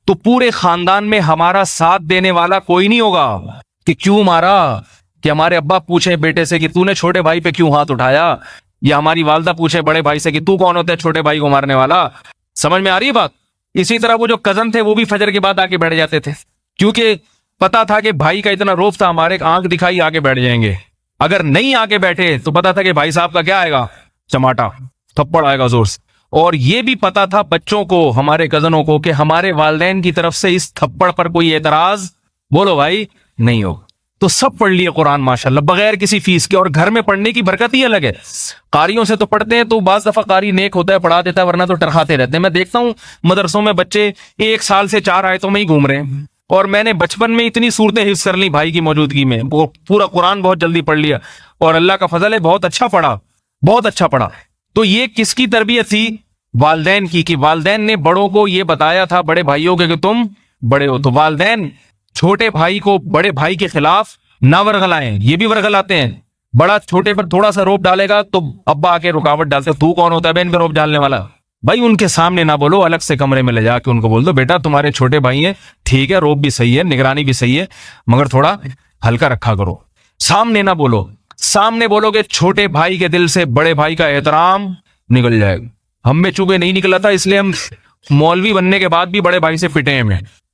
Speaker 1: تو پورے خاندان میں ہمارا ساتھ دینے والا کوئی نہیں ہوگا. کہ کیوں مارا, کہ ہمارے ابا پوچھے بیٹے سے کہ تو نے چھوٹے بھائی پہ کیوں ہاتھ اٹھایا, یا ہماری والدہ پوچھے بڑے بھائی سے کہ تو کون ہوتا ہے چھوٹے بھائی کو مارنے والا. سمجھ میں آ رہی ہے بات؟ اسی طرح وہ جو کزن تھے وہ بھی فجر کے بعد آ کے بیٹھ جاتے تھے, کیونکہ پتا تھا کہ بھائی کا اتنا روب تھا, ہمارے آنکھ دکھائی آگے بیٹھ جائیں گے. اگر نہیں آگے بیٹھے تو پتا تھا کہ بھائی صاحب کا کیا آئے گا, چماٹا, تھپڑ آئے گا زور سے. اور یہ بھی پتا تھا بچوں کو, ہمارے کزنوں کو, کہ ہمارے والدین کی طرف سے اس تھپڑ پر کوئی اعتراض بولو بھائی نہیں ہوگا. تو سب پڑھ لیے قرآن ماشاءاللہ بغیر کسی فیس کے, اور گھر میں پڑھنے کی برکت ہی الگ ہے. قاریوں سے تو پڑھتے ہیں تو بعض دفعہ قاری نیک ہوتا ہے, پڑھا دیتا ہے, ورنہ تو ٹرخاتے رہتے ہیں. میں دیکھتا ہوں مدرسوں میں بچے 1 سال سے 4 آیتوں میں ہی گھوم رہے ہیں, اور میں نے بچپن میں اتنی صورتیں حفظ کر لی بھائی کی موجودگی میں, وہ پورا قرآن بہت جلدی پڑھ لیا, اور اللہ کا فضل ہے بہت اچھا پڑھا, بہت اچھا پڑھا. تو یہ کس کی تربیت تھی؟ والدین کی, کہ والدین نے بڑوں کو یہ بتایا تھا, بڑے بھائیوں کے, کہ تم بڑے ہو. تو والدین چھوٹے بھائی کو بڑے بھائی کے خلاف نہ ورغلائیں. یہ بھی ورغلاتے ہیں, بڑا چھوٹے پر تھوڑا سا روپ ڈالے گا تو ابا آ کے رکاوٹ ڈالتے, تو کون ہوتا ہے بہن پہ روپ ڈالنے والا. بھائی ان کے سامنے نہ بولو, الگ سے کمرے میں لے جا کے ان کو بول دو بیٹا تمہارے چھوٹے بھائی ہیں, ٹھیک ہے روپ بھی صحیح ہے, نگرانی بھی صحیح ہے, مگر تھوڑا ہلکا رکھا کرو. سامنے نہ بولو, سامنے بولو گے چھوٹے بھائی کے دل سے بڑے بھائی کا احترام نکل جائے گا. ہم میں چونکہ نہیں نکلا تھا اس لیے ہم مولوی بننے کے بعد بھی بڑے بھائی سے پٹے ہیں.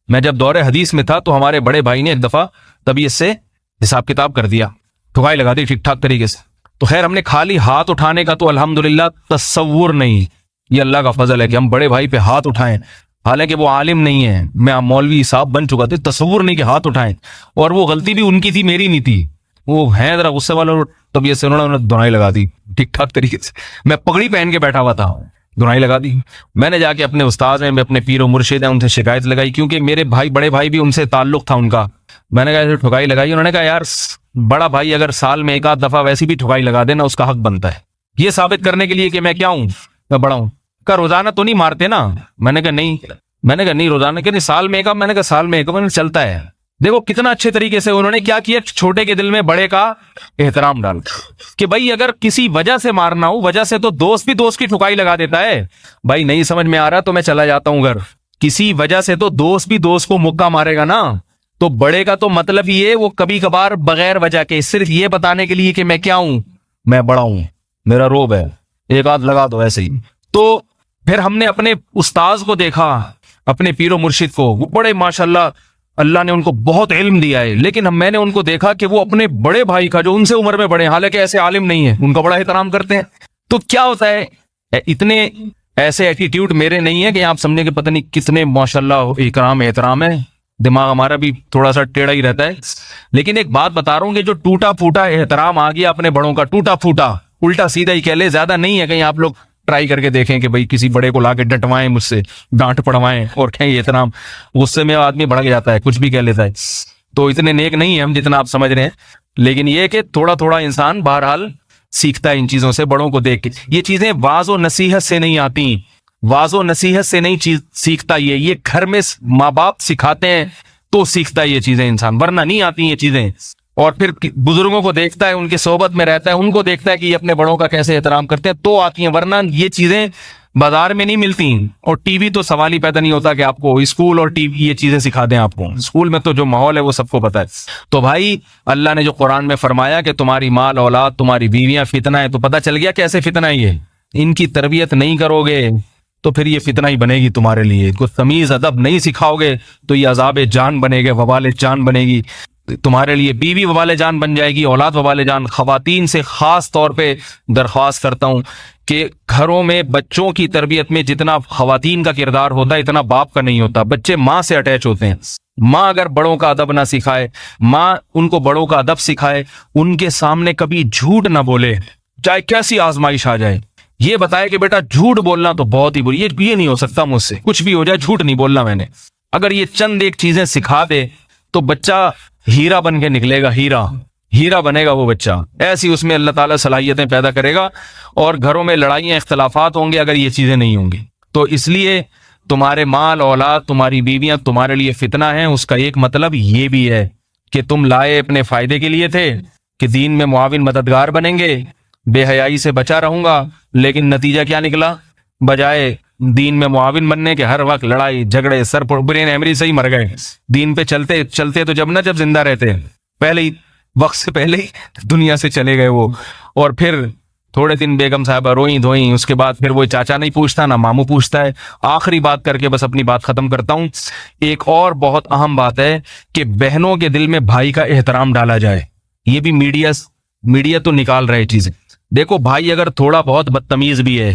Speaker 1: میں جب دور حدیث میں تھا تو ہمارے بڑے بھائی نے ایک دفعہ طبیعت سے حساب کتاب کر دیا, ٹھکائی لگا دی ٹھیک ٹھاک طریقے سے. تو خیر ہم نے خالی ہاتھ اٹھانے کا تو الحمدللہ تصور نہیں, یہ اللہ کا فضل ہے کہ ہم بڑے بھائی پہ ہاتھ اٹھائیں, حالانکہ وہ عالم نہیں ہے, میں مولوی صاحب بن چکا تھا, تصور نہیں کہ ہاتھ اٹھائیں. اور وہ غلطی بھی ان کی تھی, میری نہیں تھی. وہ ہیں ذرا غصے والے, طبیعت سے انہوں نے دھنائی لگا دی ٹھیک ٹھاک طریقے سے. میں پگڑی پہن کے بیٹھا ہوا تھا, دھنائی لگا دی. میں نے جا کے اپنے استاد ہیں, اپنے پیر و مرشد ہیں, ان سے شکایت لگائی, کیونکہ میرے بھائی بڑے بھائی بھی ان سے تعلق تھا ان کا. میں نے کہا ایسے ٹھکائی لگائی. انہوں نے کہا یار بڑا بھائی اگر سال میں 1 آدھ دفعہ ویسی بھی ٹھکائی لگا دینا اس کا حق بنتا ہے, یہ ثابت کرنے کے لیے کہ میں کیا ہوں, میں بڑا ہوں. کا روزانہ تو نہیں مارتے نا. میں نے کہا نہیں, میں نے کہا نہیں روزانہ کہ نہیں سال میں ایک بار. میں نے کہا سال میں ایک بار چلتا ہے. دیکھو کتنا اچھے طریقے سے انہوں نے کیا کیا, چھوٹے کے دل میں بڑے کا احترام ڈال کہ بھائی اگر کسی وجہ سے مارنا ہو, وجہ سے تو دوست بھی دوست کی ٹھکائی لگا دیتا ہے. بھائی نہیں سمجھ میں آ رہا تو میں چلا جاتا ہوں گھر. کسی وجہ سے تو دوست بھی دوست کو مکہ مارے گا نا. تو بڑے کا تو مطلب یہ وہ کبھی کبھار بغیر وجہ کے صرف یہ بتانے کے لیے کہ میں کیا ہوں, میں بڑا ہوں, میرا روب ہے, ایک آدھ لگا دو ایسے ہی. تو پھر ہم نے اپنے استاذ کو دیکھا, اپنے پیر و مرشد کو, وہ بڑے ماشاءاللہ اللہ نے ان کو بہت علم دیا ہے, لیکن میں نے ان کو دیکھا کہ وہ اپنے بڑے بھائی کا جو ان سے عمر میں بڑے ہیں, حالانکہ ایسے عالم نہیں ہے, ان کا بڑا احترام کرتے ہیں. تو کیا ہوتا ہے, اتنے ایسے ایٹیٹیوڈ میرے نہیں ہے کہ آپ سمجھیں کہ پتہ نہیں کتنے ماشاءاللہ اکرام احترام ہے. دماغ ہمارا بھی تھوڑا سا ٹیڑھا ہی رہتا ہے. لیکن ایک بات بتا رہا ہوں کہ جو ٹوٹا پھوٹا احترام آ گیا اپنے بڑوں کا, ٹوٹا پھوٹا الٹا سیدھا ہی کہہ لے, زیادہ نہیں ہے. کہیں آپ لوگ ٹرائی کر کے دیکھیں کہ بھئی کسی بڑے کو لا کے ڈٹوائیں, مجھ سے ڈانٹ پڑوائیں اور کہیں احترام, غصے میں آدمی بھڑک جاتا ہے, کچھ بھی کہہ لیتا ہے. تو اتنے نیک نہیں ہیں ہم جتنا آپ سمجھ رہے ہیں. لیکن یہ کہ تھوڑا تھوڑا انسان بہرحال سیکھتا ہے ان چیزوں سے, بڑوں کو دیکھ کے. یہ چیزیں واعظ و نصیحت سے نہیں آتی, واعظ و نصیحت سے نہیں سیکھتا. یہ گھر میں ماں باپ سکھاتے ہیں تو سیکھتا ہے یہ چیزیں انسان, ورنہ نہیں آتی یہ چیزیں. اور پھر بزرگوں کو دیکھتا ہے, ان کے صحبت میں رہتا ہے, ان کو دیکھتا ہے کہ یہ اپنے بڑوں کا کیسے احترام کرتے ہیں, تو آتی ہیں. ورنہ یہ چیزیں بازار میں نہیں ملتی. اور ٹی وی تو سوال ہی پیدا نہیں ہوتا کہ آپ کو اسکول اور ٹی وی یہ چیزیں سکھا دیں. آپ کو اسکول میں تو جو ماحول ہے وہ سب کو پتا ہے. تو بھائی اللہ نے جو قرآن میں فرمایا کہ تمہاری مال اولاد تمہاری بیویاں فتنہ ہے, تو پتا چل گیا کیسے فتنہ ہے. یہ ان کی تربیت نہیں کرو گے تو پھر یہ فتنہ ہی بنے گی تمہارے لیے. کو تمیز ادب نہیں سکھاؤ گے تو یہ عذاب جان بنے گے, وبال جان بنے گی تمہارے لیے. بیوی وبال جان بن جائے گی, اولاد وبال جان. خواتین سے خاص طور پہ درخواست کرتا ہوں کہ گھروں میں بچوں کی تربیت میں جتنا خواتین کا کردار ہوتا ہے اتنا باپ کا نہیں ہوتا. بچے ماں سے اٹیچ ہوتے ہیں. ماں اگر بڑوں کا ادب نہ سکھائے, ماں ان کو بڑوں کا ادب سکھائے, ان کے سامنے کبھی جھوٹ نہ بولے, چاہے کیسی آزمائش آ جائے, یہ بتائے کہ بیٹا جھوٹ بولنا تو بہت ہی بری, یہ نہیں ہو سکتا مجھ سے, کچھ بھی ہو جائے جھوٹ نہیں بولنا میں نے. اگر یہ چند ایک چیزیں سکھا دے تو بچہ ہیرا بن کے نکلے گا, ہیرا بنے گا وہ بچہ. ایسی اس میں اللہ تعالیٰ صلاحیتیں پیدا کرے گا. اور گھروں میں لڑائیاں اختلافات ہوں گے اگر یہ چیزیں نہیں ہوں گی. تو اس لیے تمہارے مال اولاد تمہاری بیویاں تمہارے لیے فتنہ ہیں. اس کا ایک مطلب یہ بھی ہے کہ تم لائے اپنے فائدے کے لیے تھے کہ دین میں معاون مددگار بنیں گے, بے حیائی سے بچا رہوں گا. لیکن نتیجہ کیا نکلا, بجائے دین میں معاون بننے کے ہر وقت لڑائی جھگڑے, سر برین ایمری سے ہی مر گئے. دین پہ چلتے چلتے تو جب زندہ رہتے, پہلے ہی وقت سے پہلے ہی دنیا سے چلے گئے وہ. اور پھر تھوڑے دن بیگم صاحبہ روئیں دھوئیں, اس کے بعد پھر وہ چاچا نہیں پوچھتا نہ ماموں پوچھتا ہے. آخری بات کر کے بس اپنی بات ختم کرتا ہوں. ایک اور بہت اہم بات ہے کہ بہنوں کے دل میں بھائی کا احترام ڈالا جائے. یہ بھی میڈیا تو نکال رہے چیزیں. دیکھو بھائی اگر تھوڑا بہت بدتمیز بھی ہے,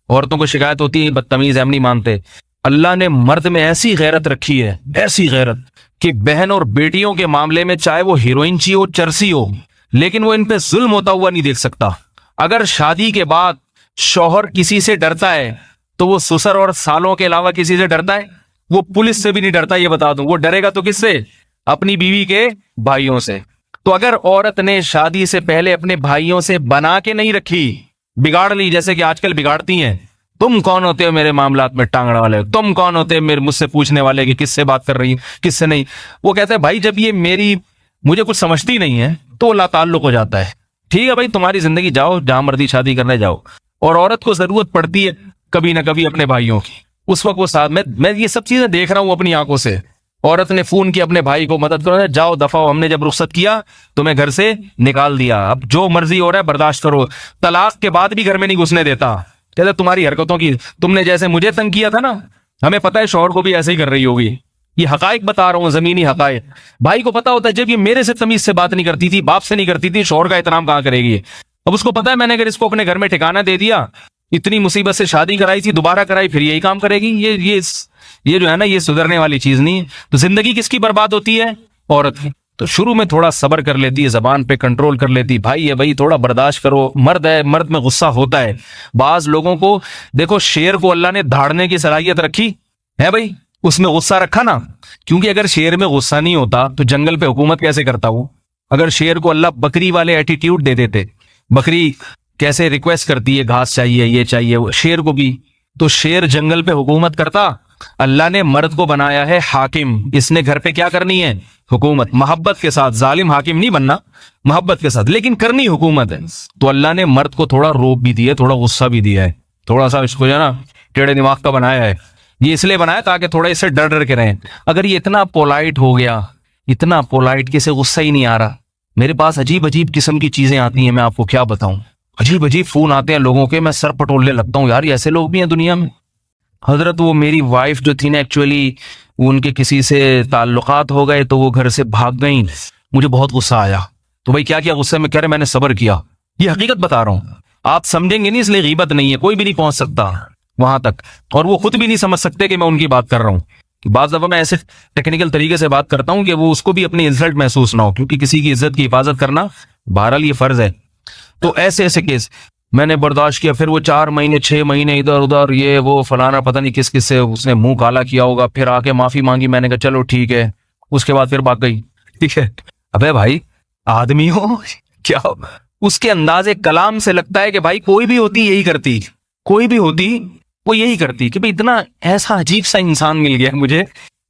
Speaker 1: عورتوں کو شکایت ہوتی ہے بدتمیز ہم نہیں مانتے, اللہ نے مرد میں ایسی غیرت رکھی ہے, ایسی غیرت کہ بہن اور بیٹیوں کے معاملے میں چاہے وہ ہیروئن چی ہو چرسی ہو, لیکن وہ ان پہ ظلم ہوتا ہوا نہیں دیکھ سکتا. اگر شادی کے بعد شوہر کسی سے ڈرتا ہے تو وہ سسر اور سالوں کے علاوہ کسی سے ڈرتا ہے؟ وہ پولیس سے بھی نہیں ڈرتا, یہ بتا دوں. وہ ڈرے گا تو کس سے؟ اپنی بیوی کے بھائیوں سے. تو اگر عورت نے شادی سے پہلے اپنے بھائیوں سے بنا کے نہیں رکھی, بگاڑ لی, جیسے کہ آج کل بگاڑتی ہیں, تم کون ہوتے ہو میرے معاملات میں ٹانگ اڑنے والے, تم کون ہوتے ہو مجھ سے پوچھنے والے کہ کس سے بات کر رہی ہوں کس سے نہیں. وہ کہتے ہیں بھائی جب یہ مجھے کچھ سمجھتی نہیں ہے تو لا تعلق ہو جاتا ہے. ٹھیک ہے بھائی تمہاری زندگی, جاؤ جہاں مرضی شادی کرنے جاؤ. اور عورت کو ضرورت پڑتی ہے کبھی نہ کبھی اپنے بھائیوں کی, اس وقت وہ ساتھ میں یہ سب چیزیں دیکھ رہا ہوں اپنی آنکھوں سے. عورت نے فون کیا اپنے بھائی کو, مدد کرو, جاؤ دفعہ ہو, ہم نے جب رخصت کیا تمہیں گھر سے نکال دیا, اب جو مرضی ہو رہا ہے برداشت کرو. طلاق کے بعد بھی گھر میں نہیں گھسنے دیتا, کہتے تمہاری حرکتوں کی, تم نے جیسے مجھے تنگ کیا تھا نا, ہمیں پتا ہے شوہر کو بھی ایسے ہی کر رہی ہوگی. یہ حقائق بتا رہا ہوں, زمینی حقائق. بھائی کو پتا ہوتا ہے جب یہ میرے سے تمیز سے بات نہیں کرتی تھی, باپ سے نہیں کرتی تھی, شوہر کا احترام کہاں کرے گی. اب اس کو پتا ہے میں نے اگر اس کو اپنے گھر میں ٹھکانہ دے دیا, اتنی مصیبت سے شادی کرائی تھی, دوبارہ کرائی, پھر یہی کام کرے گی. یہ جو ہے نا یہ سدھرنے والی چیز نہیں ہے. تو زندگی کس کی برباد ہوتی ہے؟ عورت کی. تو شروع میں تھوڑا صبر کر لیتی ہے, زبان پہ کنٹرول کر لیتی, بھائی ہے بھائی تھوڑا برداشت کرو, مرد ہے, مرد میں غصہ ہوتا ہے. بعض لوگوں کو دیکھو, شیر کو اللہ نے دھاڑنے کی صلاحیت رکھی ہے بھائی, اس میں غصہ رکھا نا, کیونکہ اگر شیر میں غصہ نہیں ہوتا تو جنگل پہ حکومت کیسے کرتا وہ. اگر شیر کو اللہ بکری والے ایٹیٹیوڈ دے دیتے, بکری کیسے ریکویسٹ کرتی ہے گھاس چاہیے یہ چاہیے شیر کو بھی, تو شیر جنگل پہ حکومت کرتا. اللہ نے مرد کو بنایا ہے حاکم، اس نے گھر پہ کیا کرنی ہے؟ حکومت، محبت کے ساتھ، ظالم حاکم نہیں بننا، محبت کے ساتھ، لیکن کرنی حکومت ہے۔ تو اللہ نے مرد کو تھوڑا روب بھی دیا ہے، تھوڑا غصہ بھی دیا ہے، تھوڑا سا اس کو جو ہے نا ٹیڑھے دماغ کا بنایا ہے۔ یہ اس لیے بنایا تاکہ تھوڑا اس سے ڈر ڈر کے رہیں۔ اگر یہ اتنا پولائٹ ہو گیا، اتنا پولائٹ کہ اسے غصہ ہی نہیں آ رہا، میرے پاس عجیب عجیب قسم کی چیزیں آتی ہیں، میں آپ کو کیا بتاؤں، عجیب عجیب فون آتے ہیں لوگوں کے، میں سر پٹولنے لگتا ہوں، یار یہ ایسے لوگ بھی ہیں دنیا میں۔ حضرت وہ میری وائف جو تھی نا، ایکچولی ان کے کسی سے تعلقات ہو گئے تو وہ گھر سے بھاگ گئیں، مجھے بہت غصہ آیا۔ تو بھائی کیا غصے میں کہہ رہے میں نے صبر کیا، یہ حقیقت بتا رہا ہوں، آپ سمجھیں گے نہیں، اس لیے غیبت نہیں ہے، کوئی بھی نہیں پہنچ سکتا وہاں تک، اور وہ خود بھی نہیں سمجھ سکتے کہ میں ان کی بات کر رہا ہوں۔ بعض دفعہ میں ایسے ٹیکنیکل طریقے سے بات کرتا ہوں کہ وہ اس کو بھی اپنی انسلٹ محسوس نہ ہو، کیونکہ کسی کی عزت کی حفاظت کرنا بہرحال یہ فرض ہے۔ تو ایسے ایسے کیس میں نے برداشت کیا، پھر وہ 4 مہینے 6 مہینے ادھر ادھر، یہ وہ فلانا، پتہ نہیں کس کس سے اس نے منہ کالا کیا ہوگا، پھر آ کے معافی مانگی، میں نے کہا چلو ٹھیک ہے، اس کے بعد پھر بھاگ گئی۔ ٹھیک ہے، ابے بھائی آدمی ہو کیا ہو؟ اس کے انداز کلام سے لگتا ہے کہ بھائی کوئی بھی ہوتی یہی کرتی، کوئی بھی ہوتی وہ یہی کرتی، کہ بھئی اتنا ایسا عجیب سا انسان مل گیا مجھے،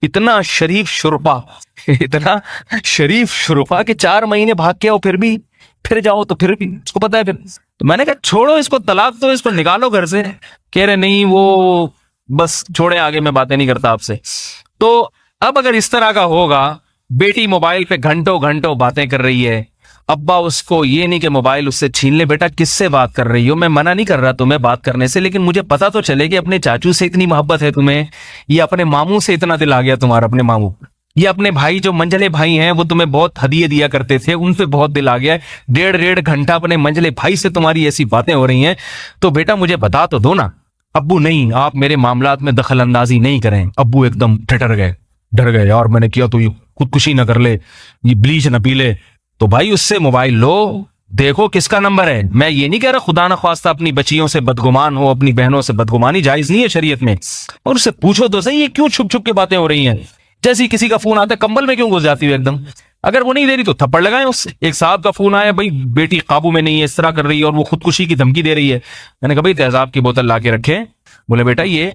Speaker 1: اتنا شریف شرفا، اتنا شریف شرفا کہ 4 مہینے بھاگ کے اور پھر جاؤ تو پھر بھی اس کو پتا ہے۔ پھر تو میں نے کہا چھوڑو اس کو، طلاق تو اس کو نکالو گھر سے۔ کہہ رہے نہیں وہ بس چھوڑے، آگے میں باتیں نہیں کرتا آپ سے۔ تو اب اگر اس طرح کا ہوگا، بیٹی موبائل پہ گھنٹوں گھنٹوں باتیں کر رہی ہے، ابا اس کو یہ نہیں کہ موبائل اس سے چھین لے، بیٹا کس سے بات کر رہی ہو، میں منع نہیں کر رہا تمہیں بات کرنے سے، لیکن مجھے پتا تو چلے کہ اپنے چاچو سے اتنی محبت ہے تمہیں، یا اپنے ماموں سے اتنا دل آ گیا تمہارا، اپنے ماموں یا اپنے بھائی جو منجلے بھائی ہیں وہ تمہیں بہت ہدیے دیا کرتے تھے، ان پہ بہت دل آ گیا ہے، 1.5 گھنٹہ اپنے منجلے بھائی سے تمہاری ایسی باتیں ہو رہی ہیں، تو بیٹا مجھے بتا تو دو نا۔ ابو نہیں، آپ میرے معاملات میں دخل اندازی نہیں کریں۔ ابو ایک دم ٹھٹر گئے، ڈر گئے، یار میں نے کیا تو یہ خودکشی نہ کر لے، یہ بلیچ نہ پی لے۔ تو بھائی اس سے موبائل لو، دیکھو کس کا نمبر ہے۔ میں یہ نہیں کہہ رہا خدا نہ خواستہ اپنی بچیوں سے بدگمان ہو، اپنی بہنوں سے بدگمانی جائز نہیں ہے شریعت میں، اور اس سے پوچھو تو صحیح یہ کیوں چھپ چھپ کے باتیں ہو رہی ہیں، جیسے کسی کا فون آتا ہے کمبل میں کیوں گھس جاتی ہے ایک دم، اگر وہ نہیں دے رہی تو تھپڑ لگائیں اس سے۔ ایک صاحب کا فون آیا، بھائی بیٹی قابو میں نہیں ہے، اس طرح کر رہی ہے اور وہ خودکشی کی دھمکی دے رہی ہے۔ میں نے کہا بھائی تیزاب کی بوتل لا کے رکھے، بولے بیٹا یہ،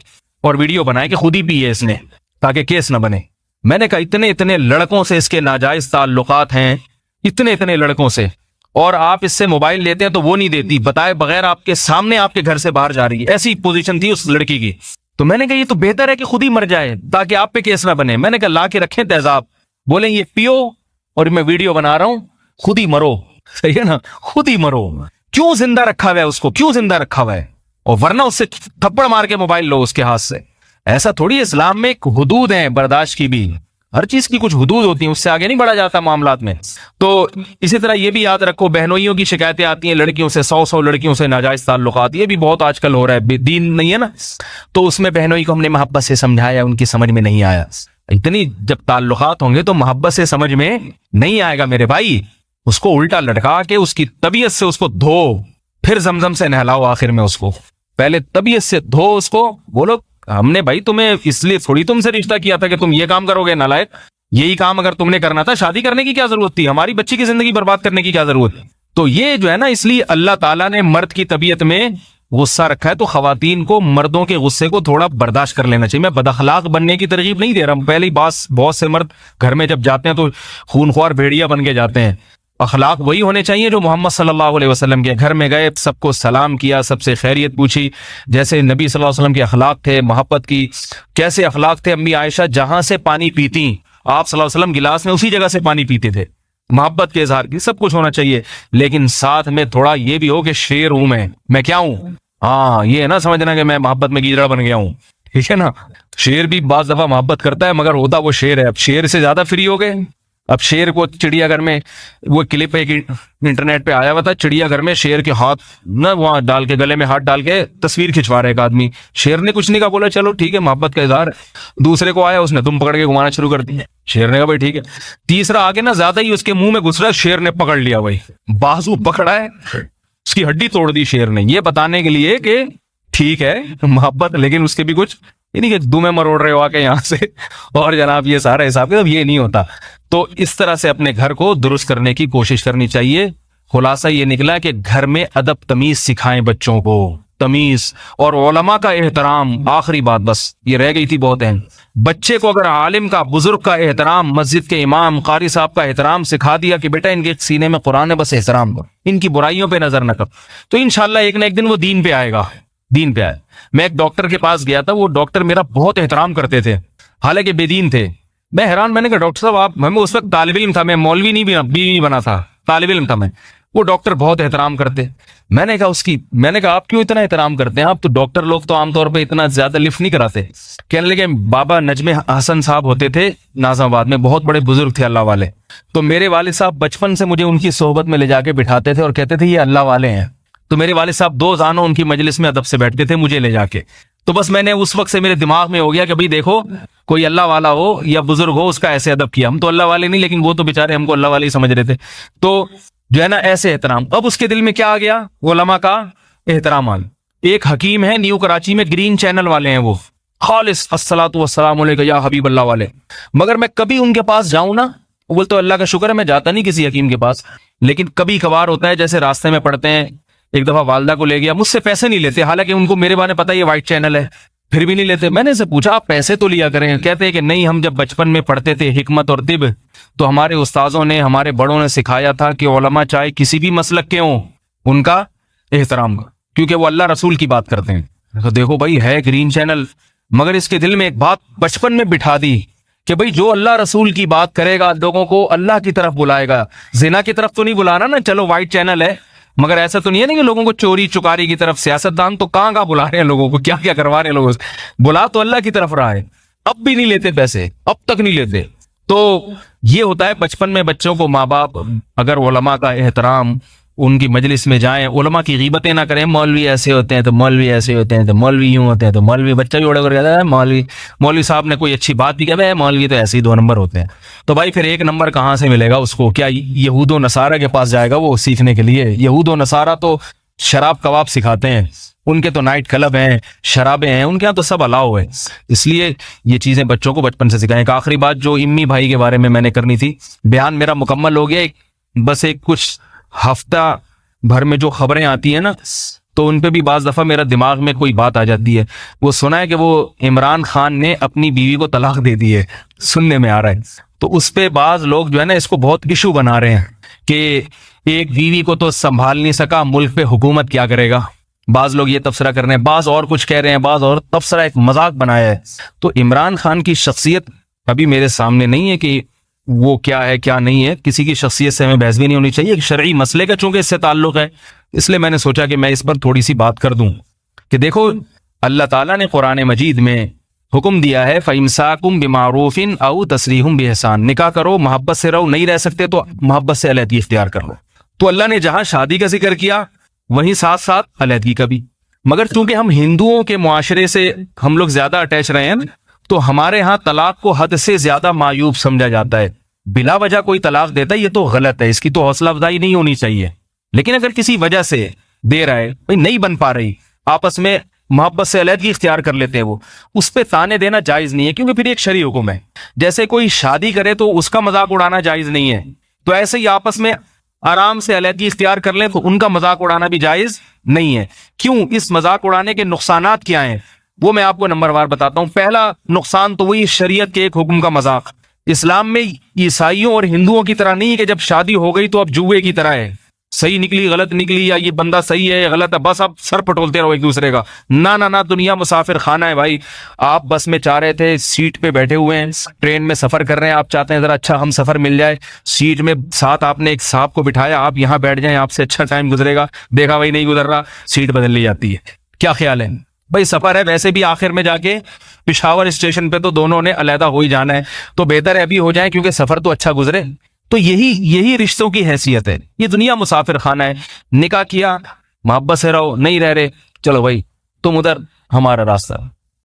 Speaker 1: اور ویڈیو بنائے کہ خود ہی پی ہے اس نے تاکہ کیس نہ بنے۔ میں نے کہا اتنے لڑکوں سے اس کے ناجائز تعلقات ہیں، اتنے لڑکوں سے، اور آپ اس سے موبائل لیتے ہیں تو وہ نہیں دیتی، بتائے بغیر آپ کے سامنے آپ کے گھر سے باہر جا رہی ہے، ایسی پوزیشن تھی اس لڑکی کی۔ تو میں نے کہا یہ تو بہتر ہے کہ خود ہی مر جائے تاکہ آپ پہ کیس نہ بنے۔ میں نے کہا لا کے رکھیں تیزاب، بولیں یہ پیو اور میں ویڈیو بنا رہا ہوں، خود ہی مرو، صحیح ہے نا، خود ہی مرو۔ کیوں زندہ رکھا ہوا ہے اس کو، کیوں زندہ رکھا ہوا ہے، اور ورنہ اس سے تھپڑ مار کے موبائل لو اس کے ہاتھ سے۔ ایسا تھوڑی، اسلام میں ایک حدود ہیں برداشت کی بھی، ہر چیز کی کچھ حدود ہوتی ہیں، اس سے آگے نہیں بڑھا جاتا معاملات میں۔ تو اسی طرح یہ بھی یاد رکھو، بہنوئیوں کی شکایتیں آتی ہیں لڑکیوں سے، 100 لڑکیوں سے ناجائز تعلقات، یہ بھی بہت آج کل ہو رہا ہے، بے دین نہیں ہے نا، تو اس میں بہنوئی کو ہم نے محبت سے سمجھایا، ان کی سمجھ میں نہیں آیا۔ اتنی جب تعلقات ہوں گے تو محبت سے سمجھ میں نہیں آئے گا میرے بھائی، اس کو الٹا لٹکا کے اس کی طبیعت سے اس کو دھو، پھر زمزم سے نہلاؤ، آخر میں اس کو پہلے طبیعت سے دھو، اس کو بولو ہم نے بھائی تمہیں اس لیے تھوڑی تم سے رشتہ کیا تھا کہ تم یہ کام کرو گے، نالائق، یہی کام اگر تم نے کرنا تھا شادی کرنے کی کیا ضرورت تھی، ہماری بچی کی زندگی برباد کرنے کی کیا ضرورت ہے۔ تو یہ جو ہے نا، اس لیے اللہ تعالیٰ نے مرد کی طبیعت میں غصہ رکھا ہے، تو خواتین کو مردوں کے غصے کو تھوڑا برداشت کر لینا چاہیے۔ میں بد اخلاق بننے کی ترغیب نہیں دے رہا ہوں، پہلی بہت سے مرد گھر میں جب جاتے ہیں تو خونخوار بھیڑیا بن کے جاتے ہیں۔ اخلاق وہی ہونے چاہیے جو محمد صلی اللہ علیہ وسلم کے، گھر میں گئے، سب کو سلام کیا، سب سے خیریت پوچھی، جیسے نبی صلی اللہ علیہ وسلم کے اخلاق تھے، محبت کی کیسے اخلاق تھے۔ امی عائشہ جہاں سے پانی پیتی، آپ صلی اللہ علیہ وسلم گلاس میں اسی جگہ سے پانی پیتے تھے، محبت کے اظہار کی، سب کچھ ہونا چاہیے، لیکن ساتھ میں تھوڑا یہ بھی ہو کہ شیر ہوں میں کیا ہوں، ہاں یہ نہ سمجھنا کہ میں محبت میں گیدڑا بن گیا ہوں، ٹھیک ہے نا۔ شیر بھی بعض دفعہ محبت کرتا ہے مگر ہوتا وہ شیر ہے۔ اب شیر سے زیادہ فری ہو گئے، اب شیر کو چڑیا گھر میں، وہ کلپ ایک انٹرنیٹ پہ آیا ہوا تھا، چڑیا گھر میں شیر کے ہاتھ نہ وہاں ڈال کے، گلے میں ہاتھ ڈال کے تصویر کھنچوا رہا ہے ایک آدمی، شیر نے کچھ نہیں کہا، بولا چلو ٹھیک ہے محبت کا اظہار ہے۔ دوسرے کو آیا، اس نے تم پکڑ کے گھمانا شروع کر دی، شیر نے کہا بھائی ٹھیک ہے۔ تیسرا آگے نا زیادہ ہی اس کے منہ میں گھس رہا ہے، شیر نے پکڑ لیا، بھائی بازو پکڑا ہے، اس کی ہڈی توڑ دی شیر نے، یہ بتانے کے لیے کہ ٹھیک ہے محبت، لیکن اس کے بھی کچھ یہ نہیں کہ دمیں مروڑ رہے ہو آ کے یہاں سے، اور جناب یہ سارا حساب کتاب یہ نہیں ہوتا۔ تو اس طرح سے اپنے گھر کو درست کرنے کی کوشش کرنی چاہیے۔ خلاصہ یہ نکلا کہ گھر میں ادب تمیز سکھائیں بچوں کو، تمیز اور علماء کا احترام. آخری بات بس یہ رہ گئی تھی بہت اہم. بچے کو اگر عالم کا، بزرگ کا احترام، مسجد کے امام، قاری صاحب کا احترام سکھا دیا کہ بیٹا ان کے سینے میں قرآن ہے، بس احترام کر، ان کی برائیوں پہ نظر نہ کر، تو انشاءاللہ ایک نہ ایک دن وہ دین پہ آئے گا. دین پہ آئے. میں ایک ڈاکٹر کے پاس گیا تھا، وہ ڈاکٹر میرا بہت احترام کرتے تھے حالانکہ بے دین تھے. میں حیران، میں نے کہا ڈاکٹر صاحب آپ، میں اس وقت طالب علم تھا، میں مولوی نہیں بنا تھا، طالب علم تھا میں. وہ ڈاکٹر بہت احترام کرتے. میں نے کہا آپ کیوں اتنا احترام کرتے ہیں؟ آپ تو ڈاکٹر لوگ تو عام طور پہ اتنا زیادہ لفٹ نہیں کراتے. کہنے لگے بابا نجم حسن صاحب ہوتے تھے ناظم آباد میں، بہت بڑے بزرگ تھے اللہ والے. تو میرے والد صاحب بچپن سے مجھے ان کی صحبت میں لے جا کے بٹھاتے تھے اور کہتے تھے یہ اللہ والے ہیں. تو میرے والد صاحب 2 زانوں ان کی مجلس میں ادب سے بیٹھتے تھے مجھے لے جا کے. تو بس میں نے اس وقت سے میرے دماغ میں ہو گیا کہ بھئی دیکھو کوئی اللہ والا ہو یا بزرگ ہو اس کا ایسے ادب کیا. ہم تو اللہ والے نہیں، لیکن وہ تو بےچارے ہم کو اللہ والے ہی سمجھ رہے تھے. تو جو ہے نا ایسے احترام. اب اس کے دل میں کیا آ گیا؟ علماء کا احترام. ایک حکیم ہے نیو کراچی میں، گرین چینل والے ہیں، وہ خالص الصلاۃ والسلام علیک یا حبیب اللہ والے. مگر میں کبھی ان کے پاس جاؤں نا، وہ بولتے اللہ کا شکر ہے میں جاتا نہیں کسی حکیم کے پاس، لیکن کبھی کبھار ہوتا ہے جیسے راستے میں پڑھتے ہیں. ایک دفعہ والدہ کو لے گیا، مجھ سے پیسے نہیں لیتے، حالانکہ ان کو میرے بارے میں پتہ یہ وائٹ چینل ہے، پھر بھی نہیں لیتے. میں نے اسے پوچھا آپ پیسے تو لیا کریں. کہتے ہیں کہ نہیں، ہم جب بچپن میں پڑھتے تھے حکمت اور طب، تو ہمارے استاذوں نے، ہمارے بڑوں نے سکھایا تھا کہ علماء چاہے کسی بھی مسلک کے ہوں ان کا احترام کر، کیونکہ وہ اللہ رسول کی بات کرتے ہیں. تو دیکھو بھائی ہے گرین چینل، مگر اس کے دل میں ایک بات بچپن میں بٹھا دی کہ بھئی جو اللہ رسول کی بات کرے گا لوگوں کو اللہ کی طرف بلائے گا. زنا کی طرف تو نہیں بلانا نا، چلو وائٹ چینل ہے، مگر ایسا تو نہیں ہے نا کہ لوگوں کو چوری چکاری کی طرف. سیاستدان تو کہاں بلا رہے ہیں لوگوں کو، کیا کیا کروا رہے ہیں لوگوں سے. بلا تو اللہ کی طرف رہا ہے. اب بھی نہیں لیتے پیسے، اب تک نہیں لیتے. تو یہ ہوتا ہے بچپن میں بچوں کو ماں باپ اگر علماء کا احترام، ان کی مجلس میں جائیں، علماء کی غیبتیں نہ کریں. مولوی ایسے ہوتے ہیں تو مولوی ایسے ہوتے ہیں تو مولوی یوں ہوتے ہیں تو مولوی، بچہ بھی اڑے کر کہتا ہے مولوی صاحب نے کوئی اچھی بات بھی کہا ہے، مولوی تو ایسے ہی 2 نمبر ہوتے ہیں. تو بھائی پھر 1 نمبر کہاں سے ملے گا اس کو؟ کیا یہود و نصارہ کے پاس جائے گا وہ سیکھنے کے لیے؟ یہود و نصارہ تو شراب کباب سکھاتے ہیں، ان کے تو نائٹ کلب ہیں، شرابیں ہیں، ان کے یہاں تو سب الاؤ ہے. اس لیے یہ چیزیں بچوں کو بچپن سے سکھائیں. ایک آخری بات جو امی بھائی کے بارے میں نے کرنی تھی، بیان میرا مکمل ہو گیا. بس ایک کچھ ہفتہ بھر میں جو خبریں آتی ہیں نا، تو ان پہ بھی بعض دفعہ میرا دماغ میں کوئی بات آ جاتی ہے. وہ سنا ہے کہ وہ عمران خان نے اپنی بیوی کو طلاق دے دی ہے، سننے میں آ رہا ہے. تو اس پہ بعض لوگ جو ہے نا اس کو بہت ایشو بنا رہے ہیں کہ ایک بیوی کو تو سنبھال نہیں سکا، ملک پہ حکومت کیا کرے گا. بعض لوگ یہ تبصرہ کر رہے ہیں، بعض اور کچھ کہہ رہے ہیں، بعض اور تبصرہ ایک مذاق بنایا ہے. تو عمران خان کی شخصیت ابھی میرے سامنے نہیں ہے کہ وہ کیا ہے کیا نہیں ہے. کسی کی شخصیت سے ہمیں بحث بھی نہیں ہونی چاہیے. ایک شرعی مسئلے کا چونکہ اس سے تعلق ہے، اس لیے میں نے سوچا کہ میں اس پر تھوڑی سی بات کر دوں کہ دیکھو اللہ تعالیٰ نے قرآن مجید میں حکم دیا ہے فَإِمْسَاكُمْ بِمَعْرُوفٍ أَوْ تَسْرِيحٌ بِإِحْسَان. نکاح کرو، محبت سے رہو، نہیں رہ سکتے تو محبت سے علیحدگی اختیار کر لو. تو اللہ نے جہاں شادی کا ذکر کیا وہیں ساتھ ساتھ علیحدگی کا بھی. مگر چونکہ ہم ہندوؤں کے معاشرے سے ہم لوگ زیادہ اٹیچ رہے ہیں، تو ہمارے ہاں طلاق کو حد سے زیادہ معیوب سمجھا جاتا ہے. بلا وجہ کوئی طلاق دیتا ہے یہ تو غلط ہے، اس کی تو حوصلہ افزائی نہیں ہونی چاہیے. لیکن اگر کسی وجہ سے دے رہا ہے، بھئی نہیں بن پا رہی، آپس میں محبت سے علیحدگی اختیار کر لیتے ہیں، وہ اس پہ تانے دینا جائز نہیں ہے، کیونکہ پھر ایک شرعی حکم ہے. جیسے کوئی شادی کرے تو اس کا مذاق اڑانا جائز نہیں ہے، تو ایسے ہی آپس میں آرام سے علیحدگی اختیار کر لیں تو ان کا مذاق اڑانا بھی جائز نہیں ہے. کیوں؟ اس مذاق اڑانے کے نقصانات کیا ہیں وہ میں آپ کو نمبر وار بتاتا ہوں. پہلا نقصان تو وہی شریعت کے ایک حکم کا مذاق. اسلام میں عیسائیوں اور ہندوؤں کی طرح نہیں ہے کہ جب شادی ہو گئی تو اب جوئے کی طرح ہے، صحیح نکلی غلط نکلی، یا یہ بندہ صحیح ہے یا غلط ہے، بس اب سر پٹولتے رہو ایک دوسرے کا. نہ دنیا مسافر خانہ ہے بھائی. آپ بس میں چاہ رہے تھے، سیٹ پہ بیٹھے ہوئے ہیں، ٹرین میں سفر کر رہے ہیں، آپ چاہتے ہیں ذرا اچھا ہم سفر مل جائے، سیٹ میں ساتھ آپ نے ایک صاحب کو بٹھایا، آپ یہاں بیٹھ جائیں، آپ سے اچھا ٹائم گزرے گا. دیکھا وہی نہیں گزر رہا، سیٹ بدل لی جاتی ہے. کیا خیال ہے بھائی؟ سفر ہے ویسے بھی آخر میں جا کے پشاور اسٹیشن پہ تو دونوں نے علیحدہ ہو ہی جانا ہے، تو بہتر ہے ابھی ہو جائیں کیونکہ سفر تو اچھا گزرے. تو یہی رشتوں کی حیثیت ہے. یہ دنیا مسافر خانہ ہے. نکاح کیا، محبت سے رہو، نہیں رہ رہے، چلو بھائی تم ادھر ہمارا راستہ.